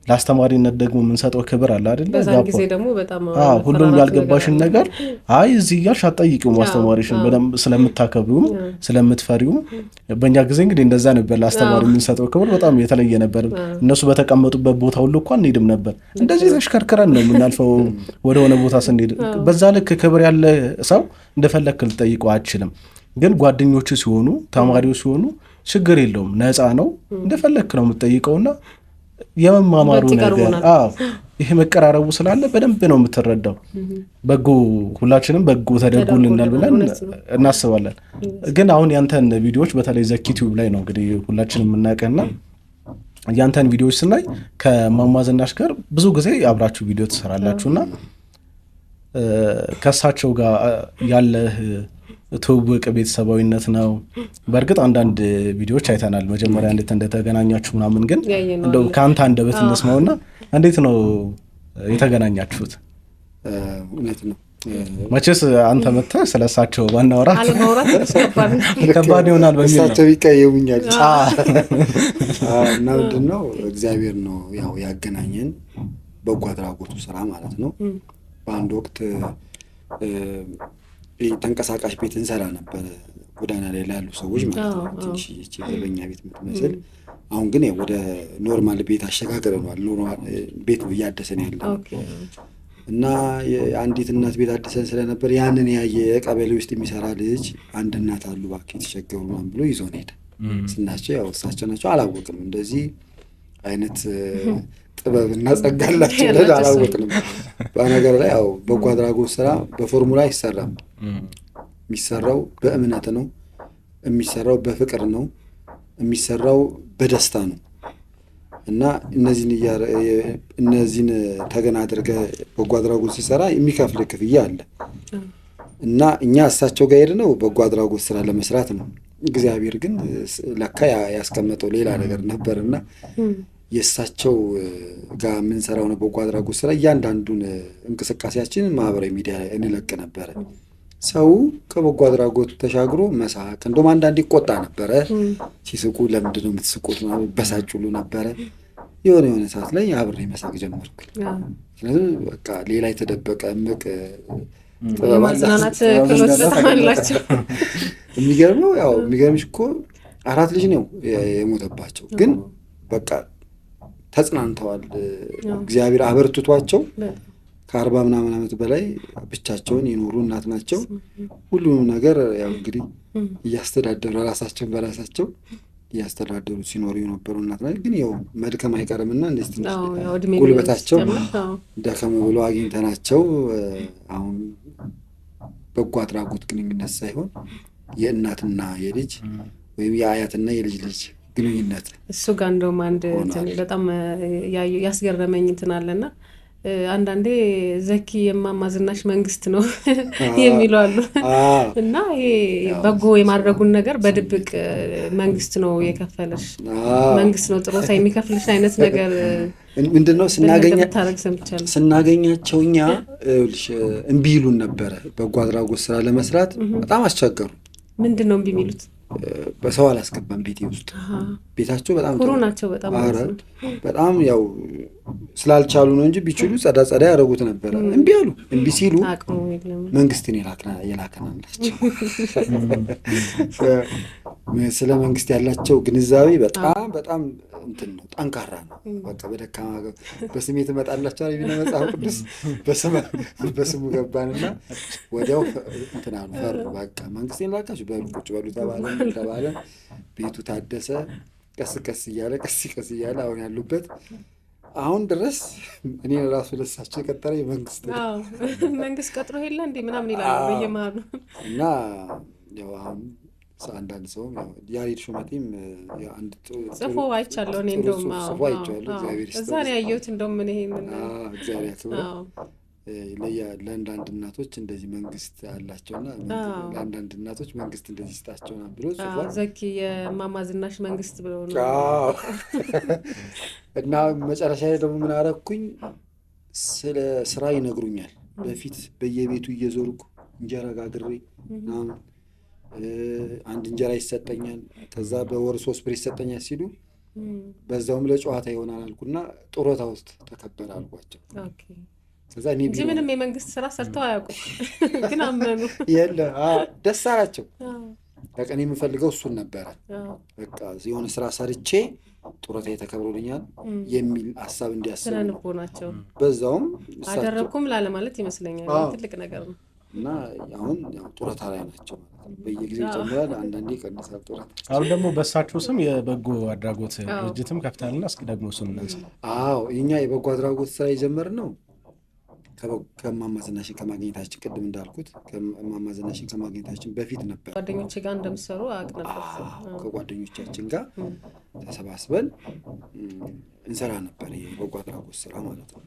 ለአስተማሪነት ደግሞ የምንሰጠው ክብር አለ አይደለ? ጊዜ ደግሞ በጣም ሁሉም ያልገባሽን ነገር እዚህ እያልሽ አትጠይቂውም። አስተማሪሽን በደንብ ስለምታከብሪውም ስለምትፈሪውም። በእኛ ጊዜ እንግዲህ እንደዛ ነበር። ለአስተማሪ የምንሰጠው ክብር በጣም የተለየ ነበር። እነሱ በተቀመጡበት ቦታ ሁሉ እኮ አንሄድም ነበር። እንደዚህ ተሽከርክረን ነው የምናልፈው ወደሆነ ቦታ ስንሄድ። በዛ ልክ ክብር ያለ ሰው እንደፈለክ ልጠይቀው አትችልም። ግን ጓደኞች ሲሆኑ ተማሪዎች ሲሆኑ ችግር የለውም፣ ነፃ ነው፣ እንደፈለክ ነው የምትጠይቀውና የመማማሩ ነገር ይሄ መቀራረቡ ስላለ በደንብ ነው የምትረዳው። በጎ ሁላችንም በጎ ተደርጎልናል ብለን እናስባለን። ግን አሁን ያንተን ቪዲዮዎች በተለይ ዘኪ ቲዩብ ላይ ነው እንግዲህ ሁላችንም የምናውቀና ያንተን ቪዲዮዎች ስናይ ከእማማ ዝናሽ ጋር ብዙ ጊዜ አብራችሁ ቪዲዮ ትሰራላችሁና ከእሳቸው ጋር ያለህ ትውውቅ ቤተሰባዊነት ነው። በእርግጥ አንዳንድ ቪዲዮዎች አይተናል መጀመሪያ እንዴት እንደተገናኛችሁ ምናምን። ግን እንደው ከአንተ አንደበት እንስማውና እንዴት ነው የተገናኛችሁት? እውነት ነው መቼስ አንተ መጥተህ ስለሳቸው ባናወራ ከባድ ይሆናል በሚል ነው። እሳቸው ይቀየሙኛል እና ምንድን ነው እግዚአብሔር ነው ያው ያገናኘን በጎ አድራጎቱ ስራ ማለት ነው። በአንድ ወቅት ተንቀሳቃሽ ቤት እንሰራ ነበር ጎዳና ላይ ላሉ ሰዎች ማለት ነው። ትንሽ የበኛ ቤት የምትመስል አሁን ግን ወደ ኖርማል ቤት አሸጋግረናል። ኖርማል ቤት ነው እያደሰን ያለ እና አንዲት እናት ቤት አድሰን ስለነበር ያንን ያየ ቀበሌ ውስጥ የሚሰራ ልጅ አንድ እናት አሉ እባክህ የተቸገሩ ምናምን ብሎ ይዞን ሄደ። ስናቸው ያው እሳቸው ናቸው አላወቅንም። እንደዚህ አይነት ጥበብና ጸጋ አላቸው ብለን አላወቅንም። በነገር ላይ ያው በጎ አድራጎት ስራ በፎርሙላ አይሰራም። የሚሰራው በእምነት ነው፣ የሚሰራው በፍቅር ነው፣ የሚሰራው በደስታ ነው። እና እነዚህን ተገና አድርገህ በጎ አድራጎት ሲሰራ የሚከፍል ክፍያ አለ። እና እኛ እሳቸው ጋር ሄድነው በጎ አድራጎት ስራ ለመስራት ነው። እግዚአብሔር ግን ለካ ያስቀመጠው ሌላ ነገር ነበርና የእሳቸው ጋር የምንሰራው ነው በጎ አድራጎት ስራ እያንዳንዱን እንቅስቃሴያችንን ማህበራዊ ሚዲያ ላይ እንለቅ ነበረ። ሰው ከበጎ አድራጎት ተሻግሮ መሳቅ እንደውም አንዳንድ ይቆጣ ነበረ። ሲስቁ ለምንድን ነው የምትስቁት በሳጭሉ ነበረ። የሆነ ሰዓት ላይ አብሬ መሳቅ ጀመርኩ። ስለዚህ በቃ ሌላ የተደበቀ እምቅ ማጽናናት ክሎት የሚገርመው ያው የሚገርምሽ እኮ 4 ልጅ ነው የሞተባቸው፣ ግን በቃ ተጽናንተዋል። እግዚአብሔር አበርትቷቸው ከ40 ምናምን ዓመት በላይ ብቻቸውን የኖሩ እናት ናቸው። ሁሉንም ነገር ያው እንግዲህ እያስተዳደሩ ራሳቸውን በራሳቸው እያስተዳደሩ ሲኖሩ የነበሩ እናት ናቸው። ግን ያው መድከም አይቀርምና እንደዚህ ትንሽ ጉልበታቸው ደከም ብሎ አግኝተናቸው አሁን በጎ አድራጎት ግንኙነት ሳይሆን የእናትና የልጅ ወይም የአያትና የልጅ ልጅ ግንኙነት እሱ ጋር እንደውም አንድ በጣም ያስገረመኝ እንትን አለና አንዳንዴ ዘኪ የእማማ ዝናሽ መንግስት ነው የሚሉ አሉ። እና ይሄ በጎ የማድረጉን ነገር በድብቅ መንግስት ነው የከፈለሽ፣ መንግስት ነው ጥሮታ የሚከፍልሽ አይነት ነገር ምንድነው ስናገኛቸው እኛ እምቢ ይሉን ነበረ። በጎ አድራጎት ስራ ለመስራት በጣም አስቸገሩ። ምንድን ነው እምቢ የሚሉት? በሰው አላስገባም ቤቴ ውስጥ። ቤታቸው በጣም ኩሩ ናቸው። በጣም ያው ስላልቻሉ ነው እንጂ ቢችሉ ጸዳ ያደረጉት ነበረ። እምቢ አሉ። እምቢ ሲሉ መንግስትን የላከናላቸው። ስለ መንግስት ያላቸው ግንዛቤ በጣም እንትን ነው፣ ጠንካራ ነው። በቃ በደካማ በስሜ ትመጣላቸው የሚለው መጽሐፍ ቅዱስ በስሙ ገባንና ወዲያው እንትን አሉ፣ ፈሩ። በቃ መንግስትን ላካችሁ በሉ ቁጭ በሉ ተባለ። ቤቱ ታደሰ። ቀስ እያለ አሁን ያሉበት አሁን ድረስ እኔ ራሱ ለሳቸው የቀጠረ መንግስት ቀጥሮ ሄላ እንዴ ምናምን ይላሉ በየመሃሉ። እና ያው አሁን አንዳንድ ሰውም ያሬድ ሹመቴም አንድ ጽፎ አይቻለሁ። እኔ እንደውም ጽፎ አይቻለሁ። እግዚአብሔር ይስጥ። እዛ ነው ያየሁት። እንደውም ምን ይሄንን እግዚአብሔር ያክብረው። ለአንዳንድ እናቶች እንደዚህ መንግስት አላቸውና ለአንዳንድ እናቶች መንግስት እንደዚህ ስጣቸውና ብሎ ጽፏል። ዘኪ የእማማ ዝናሽ መንግስት ብሎ ነው። እና መጨረሻ ላይ ደግሞ ምን አደረኩኝ? ስለ ስራ ይነግሩኛል። በፊት በየቤቱ እየዞርኩ እንጀራ ጋግሬ አንድ እንጀራ ይሰጠኛል፣ ከዛ በወር 3 ብር ይሰጠኛል ሲሉ በዛውም ለጨዋታ ይሆናል አልኩና ጡረታ ውስጥ ተከበረ አልኳቸው። ከዛ እኔ እንጂ ምንም የመንግስት ስራ ሰርተው አያውቁም፣ ግን አመኑ። የለ ደስ አላቸው። በቃ እኔ የምፈልገው እሱን ነበረ። በቃ የሆነ ስራ ሰርቼ ጡረታ ተከብሮልኛል የሚል ሀሳብ እንዲያስቡ ስለንቦ ናቸው። በዛውም አደረኩም ላለ ማለት ይመስለኛል ትልቅ ነገር ነው። እና አሁን ጡረታ ላይ ናቸው ማለት ነው። በየጊዜው ይጨምራል፣ አንዳንዴ ይቀንሳል ጡረታ። አሁን ደግሞ በእሳቸው ስም የበጎ አድራጎት ድርጅትም ከፍታልና እስኪ ደግሞ እሱን እናንሳ። አዎ እኛ የበጎ አድራጎት ስራ የጀመርነው ከእማማ ዝናሽን ከማግኘታችን ቅድም እንዳልኩት ከእማማ ዝናሽን ከማግኘታችን በፊት ነበር። ጓደኞቼ ጋር እንደምሰሩ አውቅ ነበር። ከጓደኞቻችን ጋር ተሰባስበን እንሰራ ነበር የበጎ አድራጎት ስራ ማለት ነው።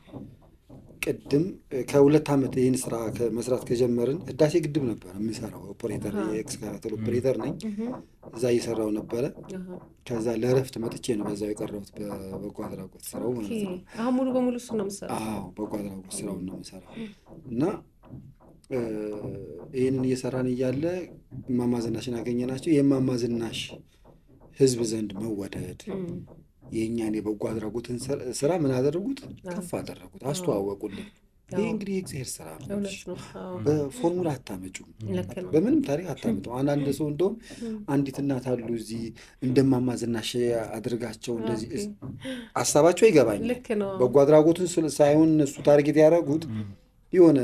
ቅድም ከ2 ዓመት ይህን ስራ መስራት ከጀመርን ህዳሴ ግድብ ነበር የምሰራው። ኦፕሬተር የኤክስካቫተር ኦፕሬተር ነኝ። እዛ እየሰራው ነበረ። ከዛ ለእረፍት መጥቼ ነው በዛው የቀረሁት በበጎ አድራጎት ስራው ማለት ነው። አሁን ሙሉ በሙሉ እሱ ነው የምሰራው? አዎ በጎ አድራጎት ስራውን ነው የምሰራው። እና ይህንን እየሰራን እያለ እማማ ዝናሽን አገኘናቸው። የእማማ ዝናሽ ህዝብ ዘንድ መወደድ የእኛን የበጎ አድራጎትን ስራ ምን አደረጉት? ከፍ አደረጉት፣ አስተዋወቁልን። ይህ እንግዲህ የእግዚአብሔር ስራ ነው። በፎርሙላ አታመጩም፣ በምንም ታሪክ አታመጡም። አንዳንድ ሰው እንደውም አንዲት እናት አሉ እዚህ እንደማማ ዝናሽ አድርጋቸው እንደዚህ ሀሳባቸው ይገባኛል። በጎ አድራጎትን ሳይሆን እነሱ ታርጌት ያደረጉት የሆነ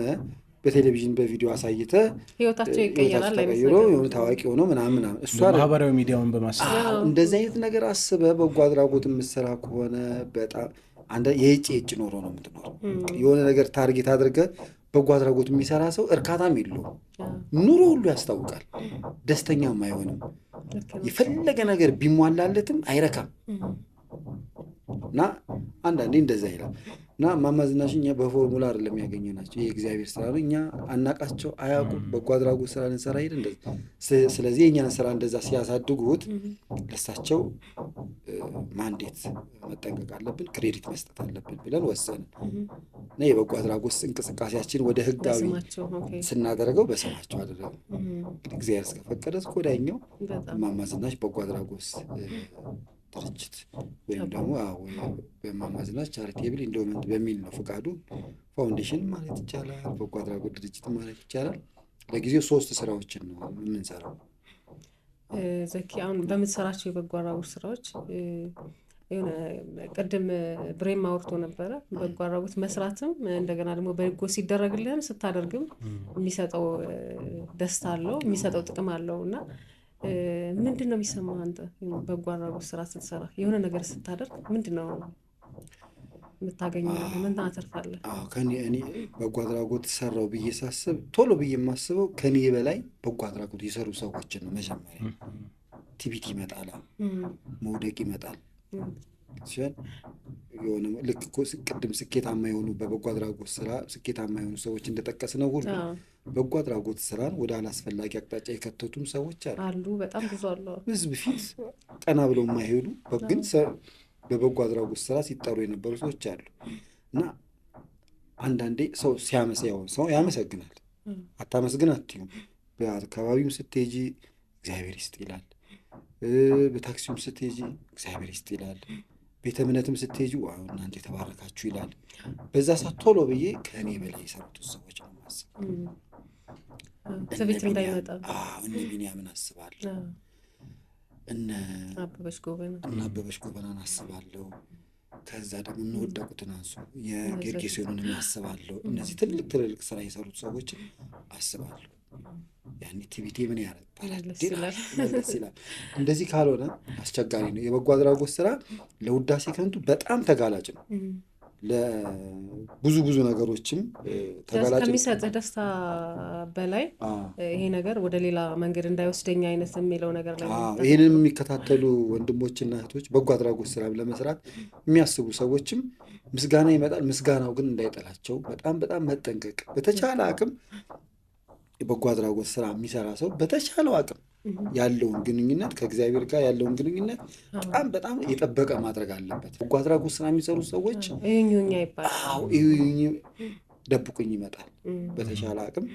በቴሌቪዥን በቪዲዮ አሳይተ ህይወታቸው ይቀየራል ተቀይሮ የሆነ ታዋቂ ሆኖ ምናምን እሷ ማህበራዊ ሚዲያውን በማሰብ እንደዚህ አይነት ነገር አስበ በጎ አድራጎት የምትሰራ ከሆነ በጣም የጭ ኖሮ ነው የምትኖረው። የሆነ ነገር ታርጌት አድርገ በጎ አድራጎት የሚሰራ ሰው እርካታም የለውም፣ ኑሮ ሁሉ ያስታውቃል፣ ደስተኛም አይሆንም፣ የፈለገ ነገር ቢሟላለትም አይረካም። እና አንዳንዴ እንደዛ ይላል። እና እማማ ዝናሽ እኛ በፎርሙላ አይደለም ያገኘናቸው፣ የእግዚአብሔር ስራ ነው። እኛ አናቃቸው፣ አያውቁም። በጎ አድራጎት ስራ ልንሰራ ሄድ እንደዚህ። ስለዚህ የእኛን ስራ እንደዛ ሲያሳድጉት ለሳቸው ማንዴት መጠንቀቅ አለብን፣ ክሬዲት መስጠት አለብን ብለን ወሰንን እና የበጎ አድራጎት እንቅስቃሴያችን ወደ ህጋዊ ስናደርገው በስማቸው አደረገው። እንግዲህ እግዚአብሔር እስከፈቀደ እስከ ወዲያኛው እማማ ዝናሽ በጎ አድራጎት ድርጅት ወይም ደግሞ በእማማ ዝናሽ ቻሪቴብል ኢንዶመንት በሚል ነው ፍቃዱ። ፋውንዴሽን ማለት ይቻላል፣ በጎ አድራጎት ድርጅት ማለት ይቻላል። ለጊዜው 3 ስራዎችን ነው የምንሰራው። ዘኪ አሁን በምትሰራቸው የበጎ አድራጎት ስራዎች የሆነ ቅድም ብሬም አውርቶ ነበረ። በጎ አድራጎት መስራትም እንደገና ደግሞ በጎ ሲደረግልህም ስታደርግም የሚሰጠው ደስታ አለው፣ የሚሰጠው ጥቅም አለው እና ምንድን ነው የሚሰማህ አንተ በጎ አድራጎት ስራ ስትሰራ? የሆነ ነገር ስታደርግ ምንድን ነው የምታገኘው? ምን ታተርፋለህ? እኔ በጎ አድራጎት ሰራው ብዬ ሳስብ ቶሎ ብዬ የማስበው ከኔ በላይ በጎ አድራጎት የሰሩ ሰዎችን ነው። መጀመሪያ ቲቪት ይመጣል፣ መውደቅ ይመጣል ሲሆን የሆነ ልክ እኮ ቅድም ስኬታማ የሆኑ በበጎ አድራጎት ስራ ስኬታማ የሆኑ ሰዎች እንደጠቀስነው ሁሉ በጎ አድራጎት ስራን ወደ አላስፈላጊ አቅጣጫ የከተቱም ሰዎች አሉ። በጣም ብዙ አሉ። ህዝብ ፊት ቀና ብለው የማይሄዱ ግን በበጎ አድራጎት ስራ ሲጠሩ የነበሩ ሰዎች አሉ። እና አንዳንዴ ሰው ሰው ያመሰግናል፣ አታመስግን አትዩም። በአካባቢውም ስትሄጂ እግዚአብሔር ይስጥ ይላል፣ በታክሲውም ስትሄጂ እግዚአብሔር ይስጥ ይላል፣ ቤተ እምነትም ስትሄጂ ዋው እናንተ የተባረካችሁ ይላል። በዛ ሰዓት ቶሎ ብዬ ከእኔ በላይ የሰሩት ሰዎች ነው ማስብ። ትዕቢት እንዳይመጣ እነ ቢንያምን አስባለሁ፣ እነ አበበች ጎበናን አስባለሁ። ከዛ ደግሞ እንወደቁትን አንሱ የጌርጌሴኖንን አስባለሁ። እነዚህ ትልልቅ ስራ የሰሩት ሰዎችን አስባለሁ። ያኔ ቲቪቴ ምን ያደርጋል ይላል። እንደዚህ ካልሆነ አስቸጋሪ ነው። የበጎ አድራጎት ስራ ለውዳሴ ከንቱ በጣም ተጋላጭ ነው። ለብዙ ነገሮችም ተጋላጭ ከሚሰጥህ ደስታ በላይ ይሄ ነገር ወደ ሌላ መንገድ እንዳይወስደኝ አይነት የሚለው ነገር ላይ ይህንን የሚከታተሉ ወንድሞችና እህቶች በጎ አድራጎት ስራ ለመስራት የሚያስቡ ሰዎችም ምስጋና ይመጣል። ምስጋናው ግን እንዳይጠላቸው በጣም መጠንቀቅ በተቻለ አቅም የበጎ አድራጎት ስራ የሚሰራ ሰው በተቻለው አቅም ያለውን ግንኙነት ከእግዚአብሔር ጋር ያለውን ግንኙነት በጣም የጠበቀ ማድረግ አለበት። በጎ አድራጎት ስራ የሚሰሩ ሰዎች ደብቁኝ ይመጣል። በተቻለ አቅም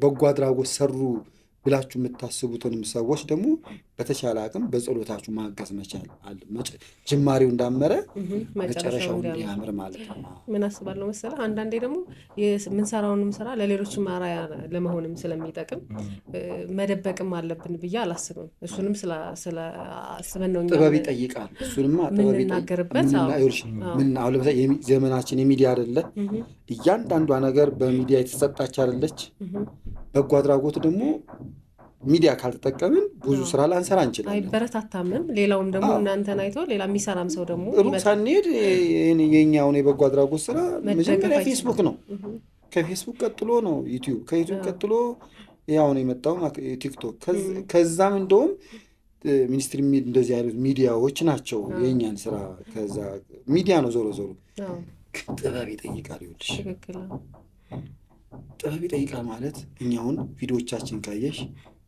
በጎ አድራጎት ሰሩ ብላችሁ የምታስቡትንም ሰዎች ደግሞ በተቻለ አቅም በጸሎታችሁ ማገዝ መቻል አለ። ጅማሬው እንዳመረ መጨረሻው እንዲያምር ማለት ነው። ምን አስባለሁ መሰለህ፣ አንዳንዴ ደግሞ የምንሰራውንም ስራ ለሌሎችም አርአያ ለመሆንም ስለሚጠቅም መደበቅም አለብን ብዬ አላስብም። እሱንም ስላስበን ነው ጥበብ ይጠይቃል። እሱንማ ጥበብ የምንናገርበት። ምን አሁን ለምሳሌ ዘመናችን የሚዲያ አይደለ? እያንዳንዷ ነገር በሚዲያ የተሰጣች አይደለች? በጎ አድራጎት ደግሞ ሚዲያ ካልተጠቀምን ብዙ ስራ ላንሰራ እንችላለን። አይበረታታምም። ሌላውም ደግሞ እናንተን አይቶ ሌላ የሚሰራም ሰው ደግሞ ሩቅ ሳንሄድ የኛውን የበጎ አድራጎት ስራ መጀመሪያ ፌስቡክ ነው። ከፌስቡክ ቀጥሎ ነው ዩቲዩብ፣ ከዩቲዩብ ቀጥሎ ያው ነው የመጣው ቲክቶክ። ከዛም እንደውም ሚኒስትሪ እንደዚህ አይነት ሚዲያዎች ናቸው የእኛን ስራ። ከዛ ሚዲያ ነው ዞሮ ዞሮ ጥበብ ይጠይቃል። ይኸውልሽ ጥበብ ይጠይቃል ማለት እኛውን ቪዲዮዎቻችን ካየሽ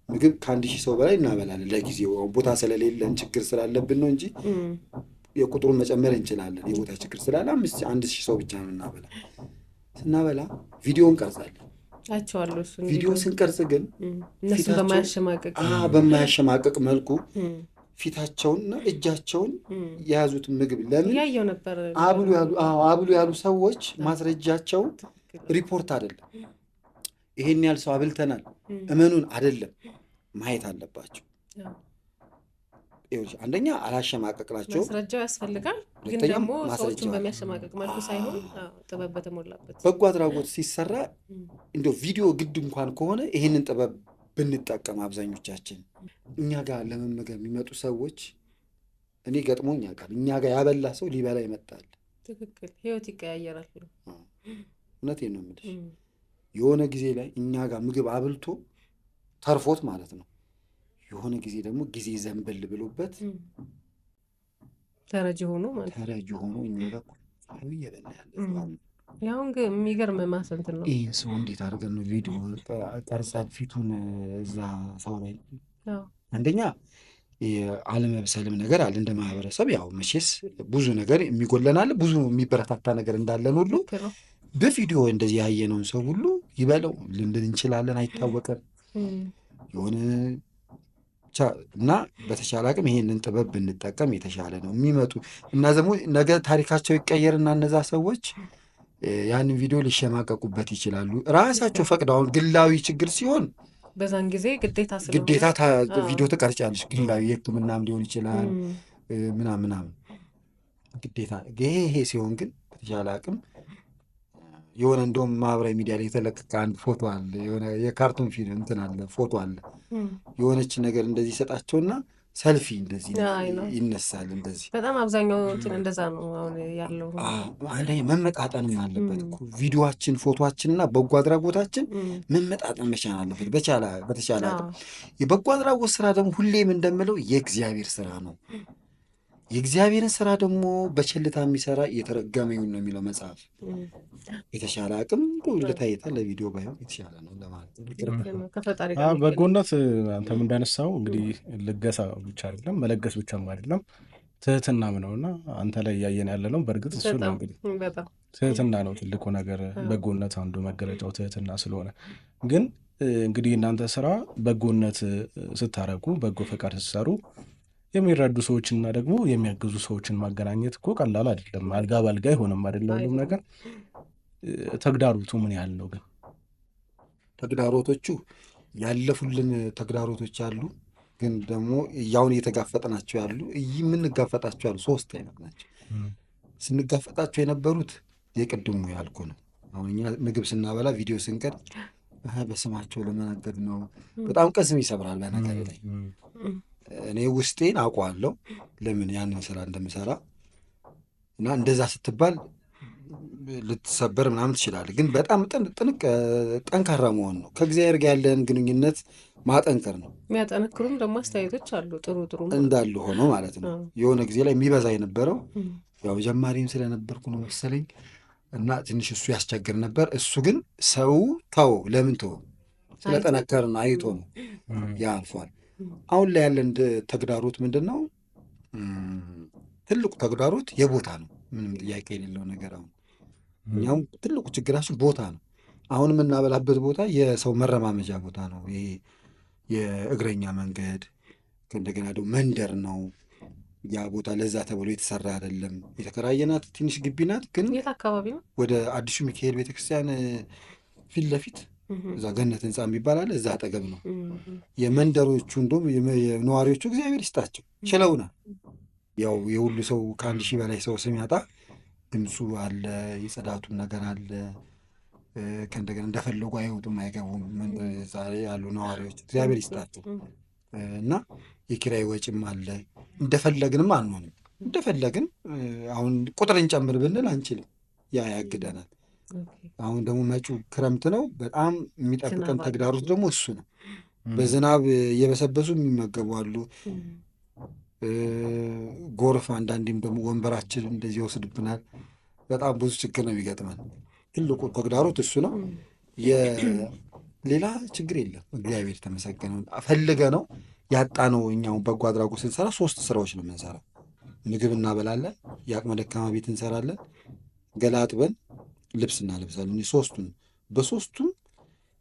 ምግብ ከ1000 ሰው በላይ እናበላለን። ለጊዜው ቦታ ስለሌለን ችግር ስላለብን ነው እንጂ የቁጥሩን መጨመር እንችላለን። የቦታ ችግር ስላለ 1000 ሰው ብቻ ነው እናበላ። ስናበላ ቪዲዮ እንቀርጻለን። ቪዲዮ ስንቀርጽ ግን እነሱ በማያሸማቀቅ መልኩ ፊታቸውንና እጃቸውን የያዙትን ምግብ ለምን አብሉ ያሉ ሰዎች ማስረጃቸው ሪፖርት አይደለም። ይሄን ያህል ሰው አብልተናል እመኑን አይደለም ማየት አለባቸው። አንደኛ አላሸማቀቅላቸው፣ ማስረጃው ያስፈልጋል። ግን ደግሞ ሰዎችን በሚያሸማቀቅ መልኩ ሳይሆን ጥበብ በተሞላበት በጎ አድራጎት ሲሰራ እንደው ቪዲዮ ግድ እንኳን ከሆነ ይሄንን ጥበብ ብንጠቀም አብዛኞቻችን እኛ ጋር ለመመገብ የሚመጡ ሰዎች እኔ ገጥሞኝ ያውቃል። እኛ ጋር ያበላ ሰው ሊበላ ይመጣል። ትክክል። ህይወት ይቀያየራል። እውነቴን ነው የምልሽ። የሆነ ጊዜ ላይ እኛ ጋር ምግብ አብልቶ ተርፎት ማለት ነው። የሆነ ጊዜ ደግሞ ጊዜ ዘንበል ብሎበት ተረጂ ሆኖ እኛ ጋር እየበላ ያለ ያው ግን የሚገርም ማሰንት ነው። ይህ ሰው እንዴት አድርገን ነው ቪዲዮ ቀርጸን ፊቱን እዛ ሰው ላይ አንደኛ አለመብሰልም ነገር አለ እንደ ማህበረሰብ። ያው መቼስ ብዙ ነገር የሚጎለናል፣ ብዙ የሚበረታታ ነገር እንዳለን ሁሉ በቪዲዮ እንደዚህ ያየነውን ሰው ሁሉ ይበለው ልንል እንችላለን። አይታወቅም የሆነ እና በተሻለ አቅም ይሄንን ጥበብ ብንጠቀም የተሻለ ነው የሚመጡ እና ደግሞ ነገ ታሪካቸው ይቀየርና እነዛ ሰዎች ያንን ቪዲዮ ሊሸማቀቁበት ይችላሉ። ራሳቸው ፈቅደው አሁን ግላዊ ችግር ሲሆን በዛን ጊዜ ግዴታ ቪዲዮ ትቀርጫለሽ። ግላዊ የሕክምናም ሊሆን ይችላል ምናምን ግዴታ። ይሄ ሲሆን ግን በተሻለ አቅም የሆነ እንደውም ማህበራዊ ሚዲያ ላይ የተለቀቀ አንድ ፎቶ አለ። የሆነ የካርቱን ፊልም እንትን አለ ፎቶ አለ። የሆነች ነገር እንደዚህ ይሰጣቸውና ሰልፊ እንደዚህ ይነሳል። እንደዚህ በጣም አብዛኛው እንትን እንደዛ ነው አሁን ያለው። መመጣጠንም አለበት እኮ ቪዲዮአችን፣ ፎቶአችንና በጎ አድራጎታችን መመጣጠን መቻል አለበት በተቻለ አቅም። የበጎ አድራጎት ስራ ደግሞ ሁሌም እንደምለው የእግዚአብሔር ስራ ነው። የእግዚአብሔርን ስራ ደግሞ በቸልታ የሚሰራ የተረገመ ይሁን ነው የሚለው መጽሐፍ። የተሻለ አቅም ለታየታ ለቪዲዮ ባይሆን የተሻለ ነው ለማለት። በጎነት አንተም እንዳነሳው እንግዲህ ልገሳ ብቻ አይደለም መለገስ ብቻም አይደለም ትህትናም ነውና አንተ ላይ እያየን ያለ ነው። በእርግጥ እሱ ነው እንግዲህ ትህትና ነው ትልቁ ነገር። በጎነት አንዱ መገለጫው ትህትና ስለሆነ ግን እንግዲህ እናንተ ስራ በጎነት ስታረጉ፣ በጎ ፈቃድ ስትሰሩ የሚረዱ ሰዎችንና ደግሞ የሚያግዙ ሰዎችን ማገናኘት እኮ ቀላል አይደለም። አልጋ ባልጋ አይሆንም አይደለም ሁሉም ነገር። ተግዳሮቱ ምን ያህል ነው ግን? ተግዳሮቶቹ ያለፉልን ተግዳሮቶች አሉ፣ ግን ደግሞ ያውን እየተጋፈጥናቸው ያሉ የምንጋፈጣቸው ያሉ 3 አይነት ናቸው። ስንጋፈጣቸው የነበሩት የቅድሙ ያልኩ ነው። አሁን እኛ ምግብ ስናበላ ቪዲዮ ስንቀርጽ በስማቸው ለመናገር ነው። በጣም ቀስም ይሰብራል በነገር ላይ። እኔ ውስጤን አውቀዋለሁ ለምን ያንን ስራ እንደምሰራ እና እንደዛ ስትባል ልትሰበር ምናምን ትችላለህ። ግን በጣም ጠንካራ መሆን ነው። ከእግዚአብሔር ጋር ያለን ግንኙነት ማጠንከር ነው። የሚያጠነክሩም ደግሞ አስተያየቶች አሉ ጥሩ እንዳሉ ሆኖ ማለት ነው። የሆነ ጊዜ ላይ የሚበዛ የነበረው ያው ጀማሪም ስለነበርኩ ነው መሰለኝ እና ትንሽ እሱ ያስቸግር ነበር። እሱ ግን ሰው ተው ለምን ተው ስለጠነከር ነው አይቶ ነው ያ አልፏል። አሁን ላይ ያለን ተግዳሮት ምንድን ነው? ትልቁ ተግዳሮት የቦታ ነው። ምንም ጥያቄ የሌለው ነገር። አሁን እኛም ትልቁ ችግራችን ቦታ ነው። አሁን የምናበላበት ቦታ የሰው መረማመጃ ቦታ ነው። ይሄ የእግረኛ መንገድ ከእንደገና ደግሞ መንደር ነው። ያ ቦታ ለዛ ተብሎ የተሰራ አይደለም። የተከራየናት ትንሽ ግቢ ናት። ግን የት አካባቢ ነው? ወደ አዲሱ ሚካኤል ቤተክርስቲያን ፊት ለፊት እዛ ገነት ህንፃ የሚባል አለ። እዛ አጠገብ ነው። የመንደሮቹ እንደውም የነዋሪዎቹ እግዚአብሔር ይስጣቸው ችለውናል። ያው የሁሉ ሰው ከ1000 በላይ ሰው ስሚያጣ ድምፁ አለ፣ የጽዳቱም ነገር አለ። ከእንደገና እንደፈለጉ አይወጡም አይገቡም። ዛሬ ያሉ ነዋሪዎች እግዚአብሔር ይስጣቸው እና የኪራይ ወጪም አለ። እንደፈለግንም አንሆንም። እንደፈለግን አሁን ቁጥር እንጨምር ብንል አንችልም። ያ ያግደናል። አሁን ደግሞ መጪው ክረምት ነው። በጣም የሚጠብቀን ተግዳሮት ደግሞ እሱ ነው። በዝናብ እየበሰበሱ የሚመገቡ አሉ። ጎርፍ አንዳንዴም ደግሞ ወንበራችን እንደዚህ ይወስድብናል። በጣም ብዙ ችግር ነው የሚገጥመን። ትልቁ ተግዳሮት እሱ ነው። ሌላ ችግር የለም። እግዚአብሔር የተመሰገነ ፈልገ ነው ያጣነው። እኛውን በጎ አድራጎት ስንሰራ 3 ስራዎች ነው የምንሰራው። ምግብ እናበላለን፣ የአቅመ ደካማ ቤት እንሰራለን፣ ገላ አጥበን ልብስ እናለብሳለን። በሶስቱም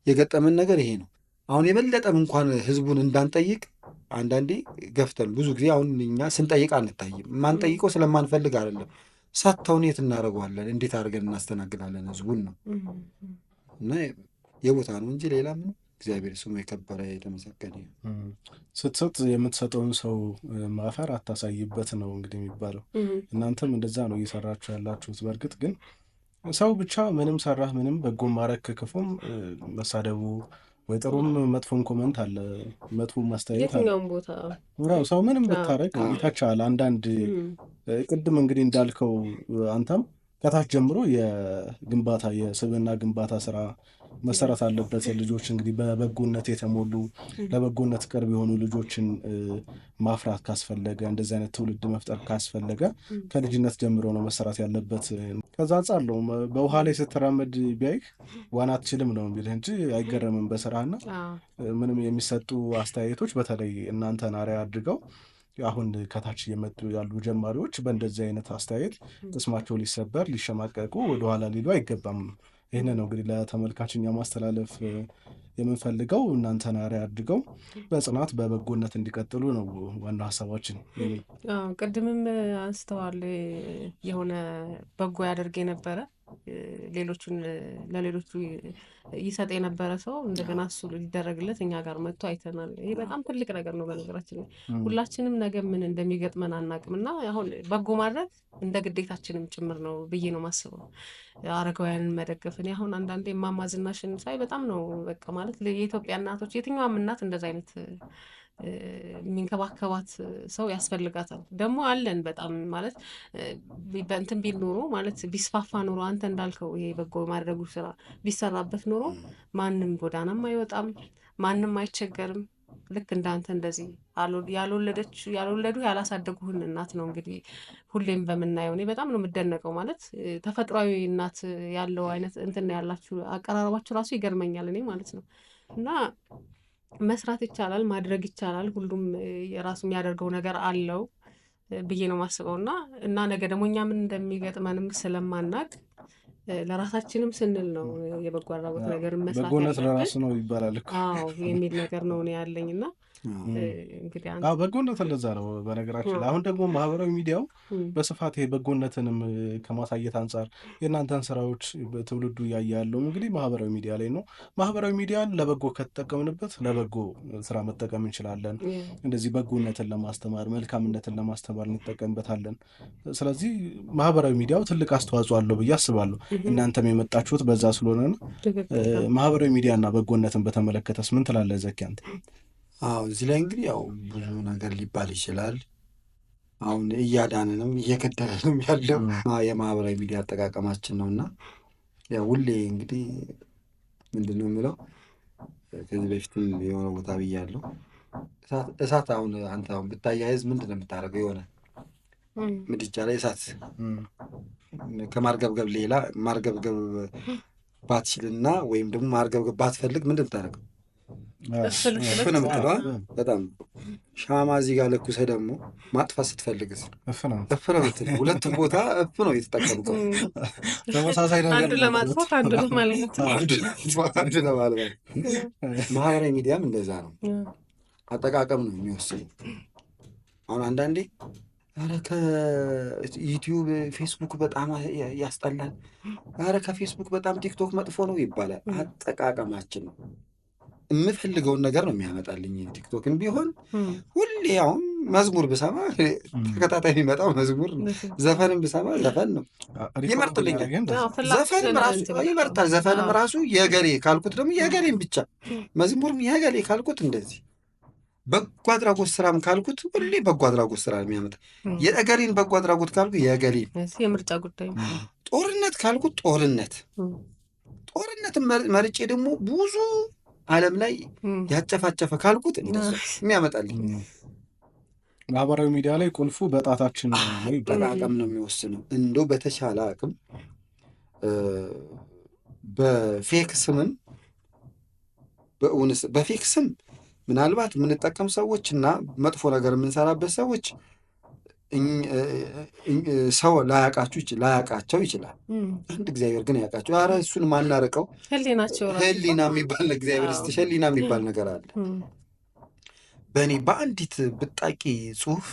የገጠመን ነገር ይሄ ነው። አሁን የበለጠም እንኳን ህዝቡን እንዳንጠይቅ አንዳንዴ ገፍተን ብዙ ጊዜ አሁን እኛ ስንጠይቅ አንታይም። የማንጠይቀው ስለማንፈልግ አይደለም። ሳታውን የት እናደርገዋለን? እንዴት አድርገን እናስተናግዳለን ህዝቡን ነው እና የቦታ ነው እንጂ ሌላ ምን። እግዚአብሔር ስሙ የከበረ የተመሰገነ። ስትሰጥ የምትሰጠውን ሰው ማፈር አታሳይበት ነው እንግዲህ የሚባለው። እናንተም እንደዛ ነው እየሰራችሁ ያላችሁት። በእርግጥ ግን ሰው ብቻ ምንም ሰራህ ምንም በጎ ማረክ ክፉም መሳደቡ ወይ ጥሩም መጥፎም ኮመንት አለ፣ መጥፎ ማስተያየት አለ። የትኛውም ቦታ ሰው ምንም ብታረግ ይታቻል። አንዳንድ ቅድም እንግዲህ እንዳልከው አንተም ከታች ጀምሮ የግንባታ የስብዕና ግንባታ ስራ መሰራት አለበት። ልጆች እንግዲህ በበጎነት የተሞሉ ለበጎነት ቅርብ የሆኑ ልጆችን ማፍራት ካስፈለገ፣ እንደዚህ አይነት ትውልድ መፍጠር ካስፈለገ ከልጅነት ጀምሮ ነው መሰራት ያለበት። ከዛ አንጻር ነው በውሃ ላይ ስትራመድ ቢያይህ ዋና አትችልም ነው የሚልህ እንጂ አይገረምም በስራና ምንም የሚሰጡ አስተያየቶች በተለይ እናንተን አርአያ አድርገው አሁን ከታች እየመጡ ያሉ ጀማሪዎች በእንደዚህ አይነት አስተያየት ቅስማቸው ሊሰበር ሊሸማቀቁ ወደኋላ ሊሉ አይገባም። ይህን ነው እንግዲህ ለተመልካችኛ ማስተላለፍ የምንፈልገው። እናንተን አርአያ አድርገው በጽናት በበጎነት እንዲቀጥሉ ነው ዋና ሀሳባችን። ቅድምም አንስተዋል። የሆነ በጎ ያደርግ የነበረ ለሌሎቹ ይሰጥ የነበረ ሰው እንደገና እሱ ሊደረግለት እኛ ጋር መጥቶ አይተናል። ይሄ በጣም ትልቅ ነገር ነው። በነገራችን ሁላችንም ነገ ምን እንደሚገጥመን አናቅም እና አሁን በጎ ማድረግ እንደ ግዴታችንም ጭምር ነው ብዬ ነው ማስበው። አረጋውያንን መደገፍ። እኔ አሁን አንዳንዴ እማማ ዝናሽን ሳይ በጣም ነው በቃ ማለት የኢትዮጵያ እናቶች የትኛዋም እናት እንደዚ አይነት የሚንከባከባት ሰው ያስፈልጋታል። ደግሞ አለን በጣም ማለት በእንትን ቢል ኖሮ ማለት ቢስፋፋ ኖሮ አንተ እንዳልከው ይሄ በጎ ማድረጉ ስራ ቢሰራበት ኖሮ ማንም ጎዳናም አይወጣም፣ ማንም አይቸገርም። ልክ እንዳንተ እንደዚህ ያልወለዱ ያላሳደጉህን እናት ነው እንግዲህ ሁሌም በምናየው። እኔ በጣም ነው የምደነቀው። ማለት ተፈጥሯዊ እናት ያለው አይነት እንትን ያላችሁ አቀራረባችሁ ራሱ ይገርመኛል እኔ ማለት ነው። እና መስራት ይቻላል፣ ማድረግ ይቻላል። ሁሉም የራሱ የሚያደርገው ነገር አለው ብዬ ነው ማስበው እና ነገ ደግሞ እኛ ምን እንደሚገጥመንም ስለማናቅ ለራሳችንም ስንል ነው የበጎ አድራጎት ነገር መስራት በጎነት ለራሱ ነው ይባላል እኮ የሚል ነገር ነው እኔ ያለኝ እና እንግዲህ በጎነት እንደዛ ነው። በነገራችን ላይ አሁን ደግሞ ማህበራዊ ሚዲያው በስፋት ይሄ በጎነትንም ከማሳየት አንጻር የእናንተን ስራዎች በትውልዱ እያየ ያለው እንግዲህ ማህበራዊ ሚዲያ ላይ ነው። ማህበራዊ ሚዲያን ለበጎ ከተጠቀምንበት ለበጎ ስራ መጠቀም እንችላለን። እንደዚህ በጎነትን ለማስተማር መልካምነትን ለማስተማር እንጠቀምበታለን። ስለዚህ ማህበራዊ ሚዲያው ትልቅ አስተዋጽኦ አለው ብዬ አስባለሁ። እናንተም የመጣችሁት በዛ ስለሆነ ነው። ማህበራዊ ሚዲያና በጎነትን በተመለከተስ ምን ትላለህ ዘኪ አንተ? እዚህ ላይ እንግዲህ ያው ብዙ ነገር ሊባል ይችላል። አሁን እያዳንንም እየከደለንም ያለው የማህበራዊ ሚዲያ አጠቃቀማችን ነው እና ያው ሁሌ እንግዲህ ምንድን ነው የምለው ከዚህ በፊትም የሆነ ቦታ ብያለሁ። እሳት አሁን አንተ አሁን ብታያይዝ ምንድን ነው የምታደርገው? የሆነ ምድጃ ላይ እሳት ከማርገብገብ ሌላ ማርገብገብ ባትችልና ወይም ደግሞ ማርገብገብ ባትፈልግ ምንድን ታደርገው? እፍ ነው የምትለዋ በጣም ሻማ እዚህ ጋር ለኩሰህ ደግሞ ማጥፋት ስትፈልግስ እፍ ነው የምትለው። ሁለቱም ቦታ እፍ ነው የተጠቀምከው። ተመሳሳይ ነገር አንዱ ለማጥፋት አንዱ ለማልማት። ማህበራዊ ሚዲያም እንደዛ ነው፣ አጠቃቀም ነው የሚወስኑ። አሁን አንዳንዴ ኧረ ከዩቲዩብ ፌስቡክ በጣም ያስጠላል፣ ኧረ ከፌስቡክ በጣም ቲክቶክ መጥፎ ነው ይባላል። አጠቃቀማችን ነው። የምፈልገውን ነገር ነው የሚያመጣልኝ። ቲክቶክን ቢሆን ሁሌ አሁን መዝሙር ብሰማ ተከታታይ የሚመጣው መዝሙር ነው። ዘፈንም ብሰማ ዘፈን ነው ይመርጥልኛል። ዘፈንም ራሱ ይመርጣል። ዘፈንም ራሱ የገሌ ካልኩት ደግሞ የገሌም ብቻ፣ መዝሙርም የገሌ ካልኩት እንደዚህ፣ በጎ አድራጎት ስራም ካልኩት ሁሌ በጎ አድራጎት ስራ የሚያመጣ፣ የእገሌን በጎ አድራጎት ካልኩ የገሌን፣ የምርጫ ጉዳይ፣ ጦርነት ካልኩት ጦርነትን መርጬ ደግሞ ብዙ ዓለም ላይ ያጨፋጨፈ ካልኩት የሚያመጣልኝ። ማህበራዊ ሚዲያ ላይ ቁልፉ በጣታችን አጠቃቀም ነው የሚወስነው። እንደው በተቻለ አቅም በፌክ ስምን በፌክ ስም ምናልባት የምንጠቀም ሰዎች እና መጥፎ ነገር የምንሰራበት ሰዎች ሰው ላያቃቸው ይችላል። አንድ እግዚአብሔር ግን ያውቃቸው። ኧረ እሱን ማናርቀው ህሊና የሚባል እግዚአብሔር ስትሽ ህሊና የሚባል ነገር አለ። በእኔ በአንዲት ብጣቂ ጽሁፍ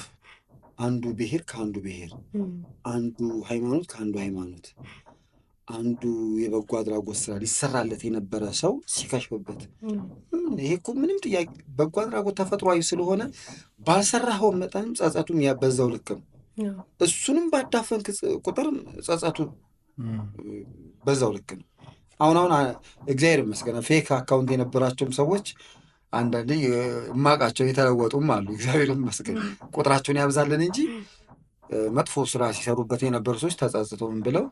አንዱ ብሔር ከአንዱ ብሔር፣ አንዱ ሃይማኖት ከአንዱ ሃይማኖት፣ አንዱ የበጎ አድራጎት ስራ ሊሰራለት የነበረ ሰው ሲከሽፍበት፣ ይሄ እኮ ምንም ጥያቄ በጎ አድራጎት ተፈጥሯዊ ስለሆነ ባልሰራኸው መጠንም ጸጸቱም ያበዛው ልክ ነው። እሱንም ባዳፈንክ ቁጥር ጸጸቱ በዛው ልክ ነው። አሁን እግዚአብሔር ይመስገን ፌክ አካውንት የነበራቸውም ሰዎች አንዳንዴ ማቃቸው የተለወጡም አሉ። እግዚአብሔር ይመስገን ቁጥራቸውን ያብዛልን እንጂ መጥፎ ስራ ሲሰሩበት የነበሩ ሰዎች ተጸጽተውም ብለው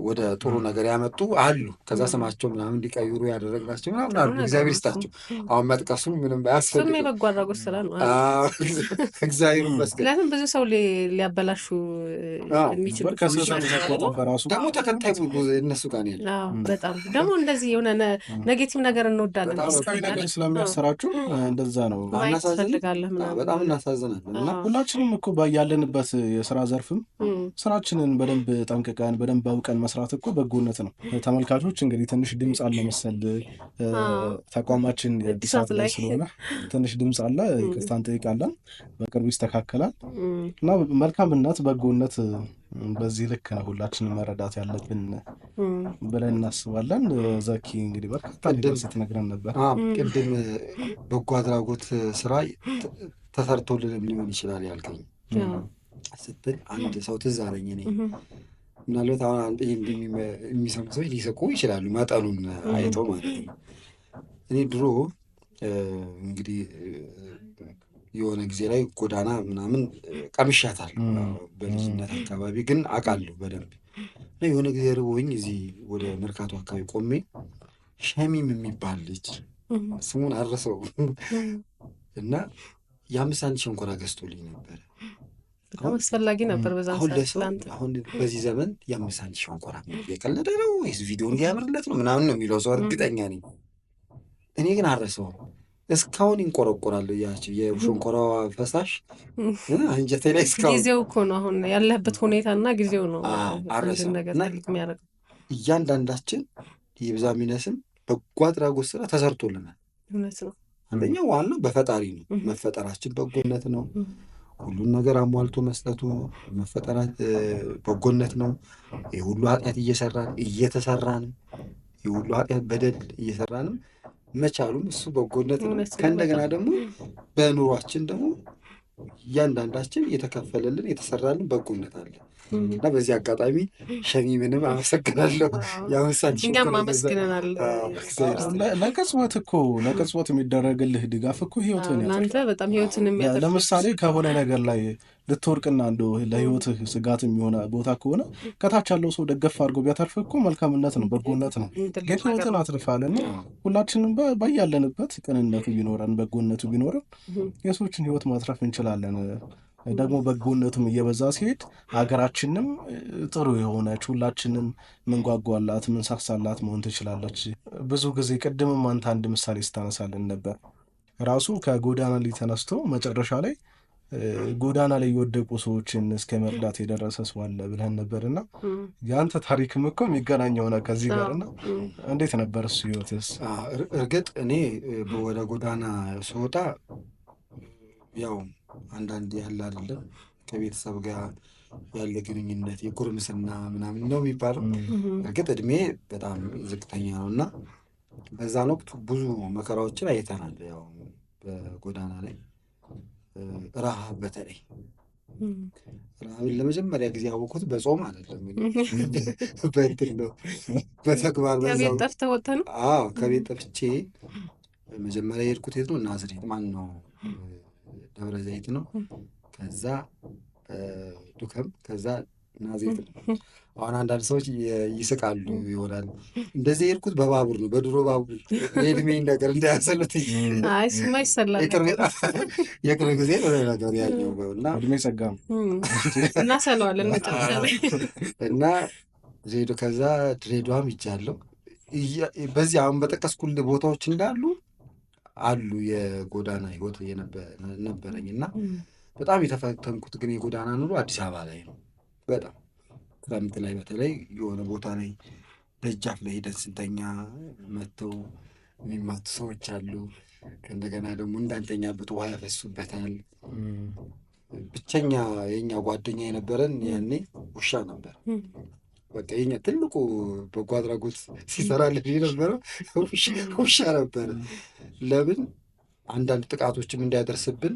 ወደ ጥሩ ነገር ያመጡ አሉ። ከዛ ስማቸው ምናምን እንዲቀይሩ ያደረግናቸው ምናምን አሉ። እግዚአብሔር ይስጣቸው። አሁን መጥቀሱ ምንም አያስፈልግም። ስም የበጎ አድራጎት ስራ ነው። እግዚአብሔር ይመስገን። ምክንያቱም ብዙ ሰው ሊያበላሹ የሚችሉ በራሱ ደግሞ ተከታይ እነሱ ጋር ነው ያለ። በጣም ደግሞ እንደዚህ የሆነ ኔጌቲቭ ነገር እንወዳለን ስለሚያሰራችሁ እንደዛ ነው። ትፈልጋለህ ምናምን በጣም እናሳዝናለን። እና ሁላችንም እኮ ያለንበት የስራ ዘርፍም ስራችንን በደንብ ጠንቅቀን በደንብ አውቀን መስራት እኮ በጎነት ነው። ተመልካቾች እንግዲህ ትንሽ ድምፅ አለ መሰል ተቋማችን አዲስ አበባ ላይ ስለሆነ ትንሽ ድምፅ አለ፣ ይቅርታ እንጠይቃለን። በቅርቡ ይስተካከላል እና መልካምነት፣ በጎነት በዚህ ልክ ነው ሁላችንም መረዳት ያለብን ብለን እናስባለን። ዘኪ እንግዲህ በርካታ ነገር ስትነግረን ነበር። ቅድም በጎ አድራጎት ስራ ተሰርቶልንም ሊሆን ይችላል ያልከኝ ስትል አንድ ሰው ትዝ አለኝ። እኔ ምናልባት አሁን አንድ የሚሰሙ ሰዎች ሊስቁ ይችላሉ፣ መጠኑን አይተው ማለት ነው። እኔ ድሮ እንግዲህ የሆነ ጊዜ ላይ ጎዳና ምናምን ቀምሻታል በልጅነት አካባቢ፣ ግን አውቃለሁ በደንብ እና የሆነ ጊዜ ርቦኝ እዚህ ወደ መርካቶ አካባቢ ቆሜ ሸሚም የሚባል ልጅ ስሙን አረሰው እና የ5 ሳንቲም ሸንኮራ ገዝቶልኝ ነበር። በጣም አስፈላጊ ነበር በዛ ሰዓት። አሁን በዚህ ዘመን የ5 ሳንቲም ሸንኮራ የቀለደ ነው ወይስ ቪዲዮ እንዲያምርለት ነው ምናምን ነው የሚለው ሰው እርግጠኛ ነኝ። እኔ ግን አረሰው እስካሁን ይንቆረቆራል። ያቸው የሸንኮራዋ ፈሳሽ አንጀቴ ላይ እስካሁን። ጊዜው እኮ ነው አሁን ያለበት ሁኔታና ጊዜው ነው አንድን ነገር የሚያደርገው። እያንዳንዳችን ይብዛ ሚነስም በጎ አድራጎት ስራ ተሰርቶልናል። እውነት ነው። አንደኛው ዋናው በፈጣሪ ነው። መፈጠራችን በጎነት ነው። ሁሉን ነገር አሟልቶ መስጠቱ መፈጠራት በጎነት ነው። የሁሉ ኃጢአት እየተሰራንም የሁሉ ኃጢአት በደል እየሰራንም መቻሉም እሱ በጎነት ነው። ከእንደገና ደግሞ በኑሯችን ደግሞ እያንዳንዳችን እየተከፈለልን የተሰራልን በጎነት አለ እና በዚህ አጋጣሚ ሸሚምንም አመሰግናለሁ። እኛም አመስግነናል። ለቅጽበት የሚደረግልህ ድጋፍ እኮ ህይወትን እናንተ በጣም ህይወትን የሚያተርፍ ለምሳሌ ከሆነ ነገር ላይ ልትወርቅና እንደው ለህይወትህ ስጋት የሚሆነ ቦታ ከሆነ ከታች ያለው ሰው ደገፍ አድርጎ ቢያተርፍ እኮ መልካምነት ነው፣ በጎነት ነው። ግን ህይወትን አትርፋለን። ሁላችንም ባያለንበት ቅንነቱ ቢኖረን በጎነቱ ቢኖረን የሰዎችን ህይወት ማትረፍ እንችላለን። ደግሞ በጎነቱም እየበዛ ሲሄድ ሀገራችንም ጥሩ የሆነች ሁላችንም ምንጓጓላት ምንሳሳላት መሆን ትችላለች። ብዙ ጊዜ ቅድምም አንተ አንድ ምሳሌ ስታነሳልን ነበር ራሱ ከጎዳና ላይ ተነስቶ መጨረሻ ላይ ጎዳና ላይ የወደቁ ሰዎችን እስከ መርዳት የደረሰ ሰው አለ ብለን ነበርና የአንተ ታሪክም እኮ የሚገናኘው ነው ከዚህ ጋርና እንዴት ነበር እሱ ህይወትስ? እርግጥ እኔ ወደ ጎዳና ስወጣ ያው አንዳንድ ያለ አይደለም ከቤተሰብ ጋር ያለ ግንኙነት የጉርምስና ምናምን ነው የሚባለው። እርግጥ እድሜ በጣም ዝቅተኛ ነው እና በዛን ወቅት ብዙ መከራዎችን አይተናል። ያው በጎዳና ላይ ረሃብ፣ በተለይ ረሃብን ለመጀመሪያ ጊዜ ያወቅሁት በጾም አይደለም በእንትን ነው በተግባር ከቤት ጠፍተህ ወጥተህ ነው? አዎ ከቤት ጠፍቼ መጀመሪያ የሄድኩት የት ነው? ናዝሬት ማን ነው ደብረ ዘይት ነው። ከዛ ዱከም፣ ከዛ ናዝሬት ነው። አሁን አንዳንድ ሰዎች ይስቃሉ ይሆናል። እንደዚህ የሄድኩት በባቡር ነው፣ በድሮ ባቡር። የእድሜን ነገር እንዳያሰሉት ስማ ይሰላል። የቅርብ ጊዜ ነገር ያለው እና እድሜ ጸጋ እናሰለዋለን እና ከዛ ድሬዳዋም ይቻለሁ። በዚህ አሁን በጠቀስኩልህ ቦታዎች እንዳሉ አሉ የጎዳና ህይወት ነበረኝ እና በጣም የተፈተንኩት ግን የጎዳና ኑሮ አዲስ አበባ ላይ ነው። በጣም ክረምት ላይ በተለይ የሆነ ቦታ ላይ ደጃፍ ላይ ሄደን ስንተኛ መጥተው የሚማቱ ሰዎች አሉ። ከእንደገና ደግሞ እንዳንተኛበት ውሃ ያፈሱበታል። ብቸኛ የኛ ጓደኛ የነበረን ያኔ ውሻ ነበር። በቃ የኛ ትልቁ በጎ አድራጎት ሲሰራልን የነበረው ውሻ ነበር። ለምን አንዳንድ ጥቃቶችም እንዳያደርስብን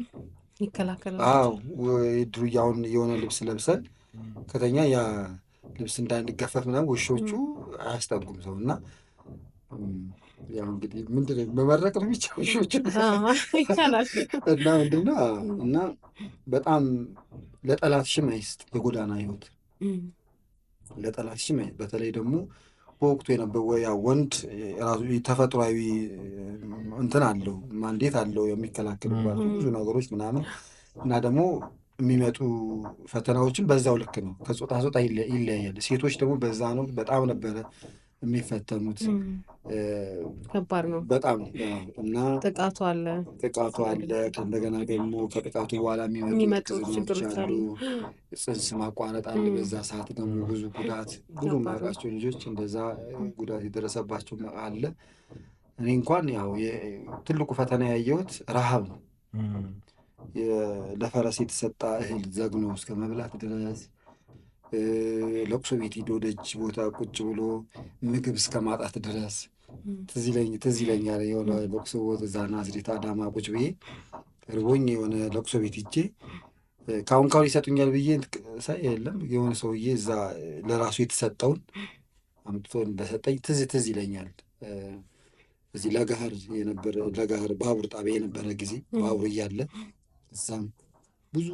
ይከላከላል። ድሩያውን የሆነ ልብስ ለብሰን ከተኛ ያ ልብስ እንዳንገፈፍ ምናምን ውሾቹ አያስጠጉም ሰው እና ያው እንግዲህ ምንድነው መመረቅ ነው ብቻ ውሾቹ ይቻላል እና ምንድነው እና በጣም ለጠላት ሽም አይስጥ የጎዳና ህይወት ለጠላት ሽም አይስጥ። በተለይ ደግሞ በወቅቱ የነበረው ያ ወንድ ራሱ ተፈጥሯዊ እንትን አለው ማንዴት አለው የሚከላከልባቸው ብዙ ነገሮች ምናምን እና ደግሞ የሚመጡ ፈተናዎችን በዛው ልክ ነው። ከጾታ ጾታ ይለያያል። ሴቶች ደግሞ በዛ ነው በጣም ነበረ የሚፈተኑት። ከባድ ነው በጣም እና ጥቃቱ አለ። ከእንደገና ደግሞ ከጥቃቱ በኋላ የሚመጡ ችግሮች አሉ። ጽንስ ማቋረጥ አለ። በዛ ሰዓት ደግሞ ብዙ ጉዳት ብዙ ማውቃቸው ልጆች እንደዛ ጉዳት የደረሰባቸው አለ። እኔ እንኳን ያው ትልቁ ፈተና ያየሁት ረሃብ ነው። ለፈረስ የተሰጣ እህል ዘግኖ እስከ መብላት ድረስ፣ ለቅሶ ቤት ሂዶ ደጅ ቦታ ቁጭ ብሎ ምግብ እስከ ማጣት ድረስ ትዝ ይለኛል። የሆነ ለቅሶ ቦታ እዛ ናዝሬት አዳማ ቁጭ ብዬ እርቦኝ የሆነ ለቅሶ ቤት ሂጄ ካሁን ይሰጡኛል ብዬ ሳይ የለም የሆነ ሰውዬ እዛ ለራሱ የተሰጠውን አምጥቶ እንደሰጠኝ ትዝ ይለኛል። እዚህ ለጋህር ባቡር ጣቢያ የነበረ ጊዜ ባቡር እያለ እዛም ብዙ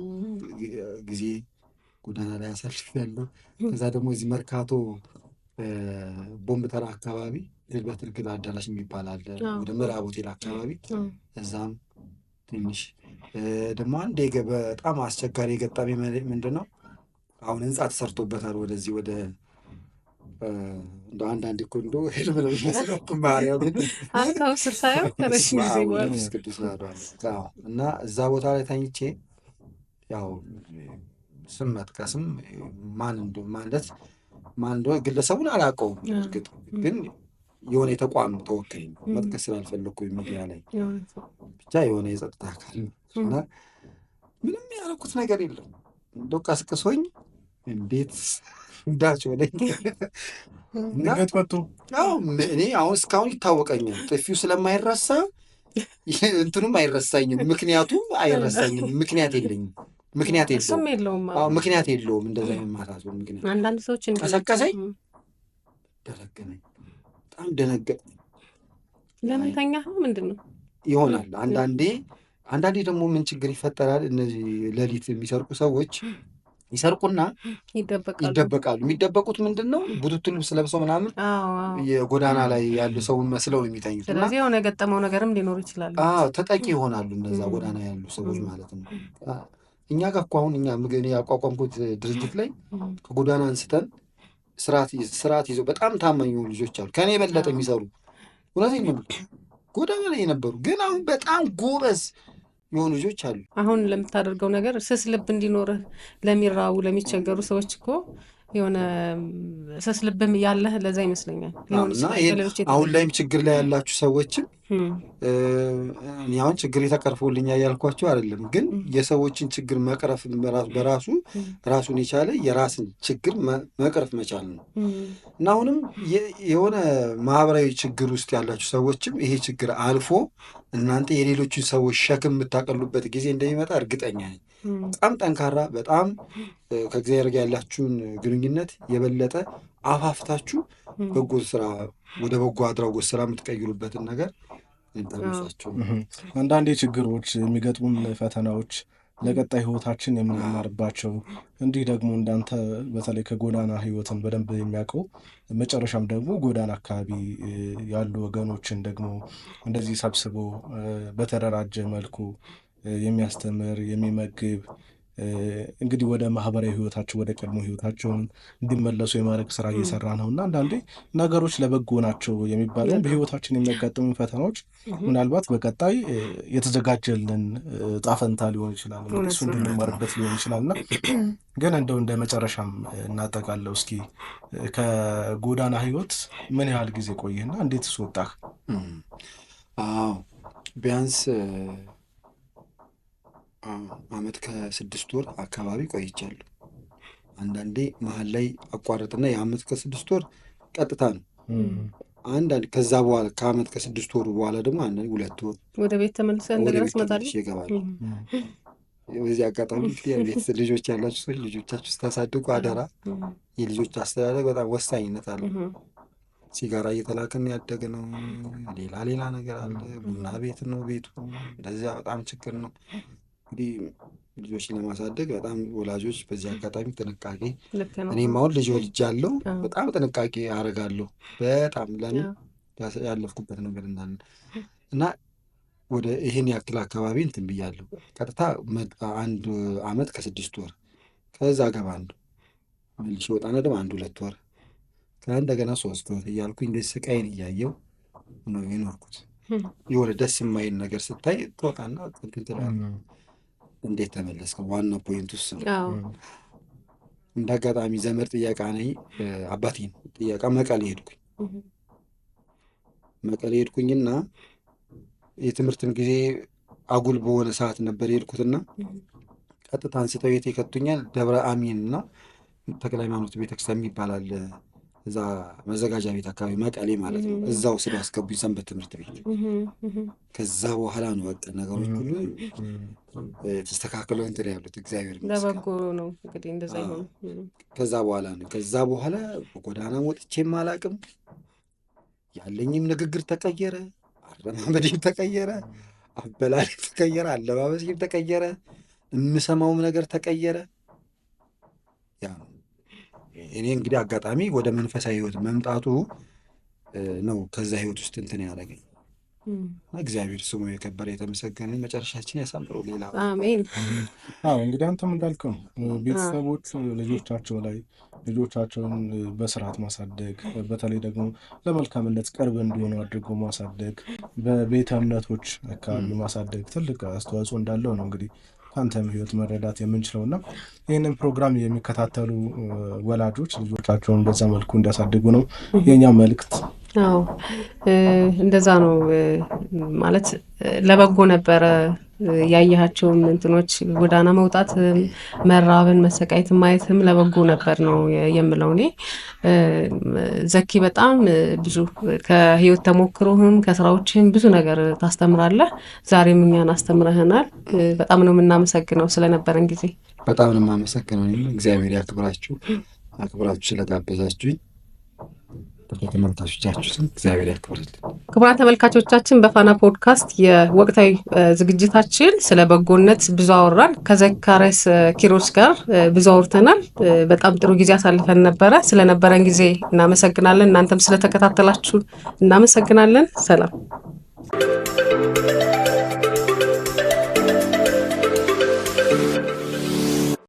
ጊዜ ጎዳና ላይ አሳልፌያለሁ። ከዛ ደግሞ እዚህ መርካቶ ቦምብ ተራ አካባቢ በትርክል አዳራሽ የሚባል አለ ወደ ምዕራብ ሆቴል አካባቢ እዛም ትንሽ ደግሞ አንድ በጣም አስቸጋሪ የገጠመኝ ምንድን ነው፣ አሁን ህንፃ ተሰርቶበታል ወደዚህ ወደ እንደ አንዳንድ እኮ እንደው ህልም ነው የሚመስለው ማርያምን አንተው ስታየው ከረጅም ጊዜ በኋላ ቅዱስ እና እዛ ቦታ ላይ ተኝቼ ያው ስም መጥቀስም ማን እንደሆነ ግለሰቡን አላውቀውም። እርግጥ ግን የሆነ የተቋም ተወካይ መጥቀስ ስላልፈለኩኝ ሚዲያ ላይ ብቻ የሆነ የጸጥታ አካል እና ምንም ያደረኩት ነገር የለም። እንደው ቀስቅሶኝ እንዴት እንዳቸው ላይ ድንገት መጡ። እኔ አሁን እስካሁን ይታወቀኛል። ጥፊው ስለማይረሳ እንትኑም አይረሳኝም። ምክንያቱም አይረሳኝም። ምክንያት የለኝም። ምክንያት የለውም። እንደዛ የማታሱ ምክንያት አንዳንድ ሰዎች ቀሰቀሰኝ፣ ደረገመኝ፣ በጣም ደነገጥ። ለምንተኛ ምንድን ነው ይሆናል። አንዳንዴ ደግሞ ምን ችግር ይፈጠራል? እነዚህ ሌሊት የሚሰርቁ ሰዎች ይሰርቁና ይደበቃሉ። የሚደበቁት ምንድን ነው? ቡትቱ ልብስ ለብሰው ምናምን የጎዳና ላይ ያሉ ሰውን መስለው ነው የሚተኙት። ስለዚህ የሆነ የገጠመው ነገርም ሊኖር ይችላል። ተጠቂ ይሆናሉ እነዛ ጎዳና ያሉ ሰዎች ማለት ነው። እኛ ጋር እኮ አሁን እኛ ምግብ ያቋቋምኩት ድርጅት ላይ ከጎዳና አንስተን ስርዓት ይዘው በጣም ታማኝ የሆኑ ልጆች አሉ፣ ከኔ የበለጠ የሚሰሩ እውነቴን ነው። ጎዳና ላይ የነበሩ ግን አሁን በጣም ጎበዝ የሆኑ ልጆች አሉ። አሁን ለምታደርገው ነገር ስስ ልብ እንዲኖርህ ለሚራቡ ለሚቸገሩ ሰዎች እኮ የሆነ ስስ ልብም ያለህ ለዛ ይመስለኛል። አሁን ላይም ችግር ላይ ያላችሁ ሰዎችም እኔ አሁን ችግር የተቀርፎልኛ እያልኳቸው አይደለም፣ ግን የሰዎችን ችግር መቅረፍ በራሱ ራሱን የቻለ የራስን ችግር መቅረፍ መቻል ነው እና አሁንም የሆነ ማህበራዊ ችግር ውስጥ ያላችሁ ሰዎችም ይሄ ችግር አልፎ እናንተ የሌሎችን ሰዎች ሸክም የምታቀሉበት ጊዜ እንደሚመጣ እርግጠኛ ነኝ። በጣም ጠንካራ፣ በጣም ከእግዚአብሔር ጋር ያላችሁን ግንኙነት የበለጠ አፋፍታችሁ በጎ ስራ ወደ በጎ አድራጎት ስራ የምትቀይሩበትን ነገር እንጠብሳችሁ። አንዳንዴ ችግሮች የሚገጥሙን ፈተናዎች ለቀጣይ ህይወታችን የምንማርባቸው እንዲህ ደግሞ እንዳንተ በተለይ ከጎዳና ህይወትን በደንብ የሚያውቀው መጨረሻም ደግሞ ጎዳና አካባቢ ያሉ ወገኖችን ደግሞ እንደዚህ ሰብስቦ በተደራጀ መልኩ የሚያስተምር የሚመግብ እንግዲህ ወደ ማህበራዊ ህይወታቸው ወደ ቀድሞ ህይወታቸውን እንዲመለሱ የማድረግ ስራ እየሰራ ነው እና አንዳንዴ ነገሮች ለበጎ ናቸው የሚባለው በህይወታችን የሚያጋጥሙ ፈተናዎች ምናልባት በቀጣይ የተዘጋጀልን ጣፈንታ ሊሆን ይችላል፣ እሱ እንድንማርበት ሊሆን ይችላል እና ግን እንደው እንደ መጨረሻም እናጠቃለው እስኪ ከጎዳና ህይወት ምን ያህል ጊዜ ቆየህና እንዴትስ ወጣህ? ቢያንስ አመት ከ6 ወር አካባቢ ቆይቻለሁ። አንዳንዴ መሀል ላይ አቋረጥና የአመት ከ6 ወር ቀጥታ ነው። አንዳንድ ከዛ በኋላ ከአመት ከ6 ወሩ በኋላ ደግሞ አንዳንዴ 2 ወር ወደ ቤት ተመልሰህ እንደገና ትመጣለህ ይገባል። በዚህ አጋጣሚ ቤት ልጆች ያላችሁ ሰዎች ልጆቻችሁ ስታሳድጉ አደራ። የልጆች አስተዳደግ በጣም ወሳኝነት አለው። ሲጋራ እየተላከን ያደግነው ሌላ ነገር አለ። ቡና ቤት ነው ቤቱ። እንደዚያ በጣም ችግር ነው። እንግዲህ ልጆችን ለማሳደግ በጣም ወላጆች በዚህ አጋጣሚ ጥንቃቄ፣ እኔም አሁን ልጅ ወልጃለሁ፣ በጣም ጥንቃቄ አደርጋለሁ። በጣም ለምን ያለፍኩበት ነገር እንዳለ እና ወደ ይህን ያክል አካባቢ እንትን ብያለሁ። ቀጥታ 1 አመት ከ6 ወር ከዛ ገባ አንዱ መልሼ ወጣና ደግሞ 1-2 ወር ከእንደገና 3 ወር እያልኩኝ እንደዚህ ስቃይን እያየው ነው የኖርኩት። የሆነ ደስ የማይል ነገር ስታይ ትወጣና እንትን ትላለህ። እንዴት ተመለስከው? ዋና ፖይንት ውስጥ ነው። እንደ አጋጣሚ ዘመድ ጥያቄ ነኝ አባቴን ጥያቄ መቀሌ ሄድኩኝና የትምህርትን ጊዜ አጉል በሆነ ሰዓት ነበር የሄድኩትና ቀጥታ አንስተው የት ይከቱኛል? ደብረ አሚን እና ተክለ ሃይማኖት ቤተክርስቲያን ይባላል እዛ መዘጋጃ ቤት አካባቢ መቀሌ ማለት ነው። እዛው ስላስገቡኝ ሰንበት ትምህርት ቤት። ከዛ በኋላ ነው በቃ ነገሮች ሁሉ ተስተካክለው እንትን ያሉት። እግዚአብሔር ለበጎ ነው እንግዲህ እንደዛ ይሆን። ከዛ በኋላ በጎዳና ወጥቼም አላቅም። ያለኝም ንግግር ተቀየረ፣ አረማመዴም ተቀየረ፣ አበላሌም ተቀየረ፣ አለባበሴም ተቀየረ፣ የምሰማውም ነገር ተቀየረ። ያ ነው እኔ እንግዲህ አጋጣሚ ወደ መንፈሳዊ ህይወት መምጣቱ ነው ከዛ ህይወት ውስጥ እንትን ያደረገኝ። እግዚአብሔር ስሙ የከበረ የተመሰገነ መጨረሻችን ያሳምረው። ሌላ አሜን። እንግዲህ አንተም እንዳልከው ቤተሰቦች ልጆቻቸውን በስርዓት ማሳደግ፣ በተለይ ደግሞ ለመልካምነት ቅርብ እንዲሆኑ አድርጎ ማሳደግ፣ በቤተ እምነቶች አካባቢ ማሳደግ ትልቅ አስተዋጽኦ እንዳለው ነው እንግዲህ ከአንተም ህይወት መረዳት የምንችለው እና ይህንን ፕሮግራም የሚከታተሉ ወላጆች ልጆቻቸውን በዛ መልኩ እንዲያሳድጉ ነው የኛ መልእክት። እንደዛ ነው ማለት ለበጎ ነበረ ያያቸውም እንትኖች ጎዳና መውጣት፣ መራብን፣ መሰቃየት ማየትም ለበጎ ነበር ነው የምለው እኔ። ዘኪ በጣም ብዙ ከህይወት ተሞክሮህም ከስራዎችህም ብዙ ነገር ታስተምራለህ። ዛሬም እኛን አስተምረህናል። በጣም ነው የምናመሰግነው ስለነበረን ጊዜ። በጣም ነው የማመሰግነው። እግዚአብሔር ያክብራችሁ፣ አክብራችሁ ስለጋበዛችሁኝ ተመልካቾቻችን እግዚአብሔር ያክብርልን። ክቡራን ተመልካቾቻችን በፋና ፖድካስት የወቅታዊ ዝግጅታችን ስለ በጎነት ብዙ አወራን። ከዘካርያስ ኪሮስ ጋር ብዙ አውርተናል። በጣም ጥሩ ጊዜ አሳልፈን ነበረ። ስለነበረን ጊዜ እናመሰግናለን። እናንተም ስለተከታተላችሁ እናመሰግናለን። ሰላም።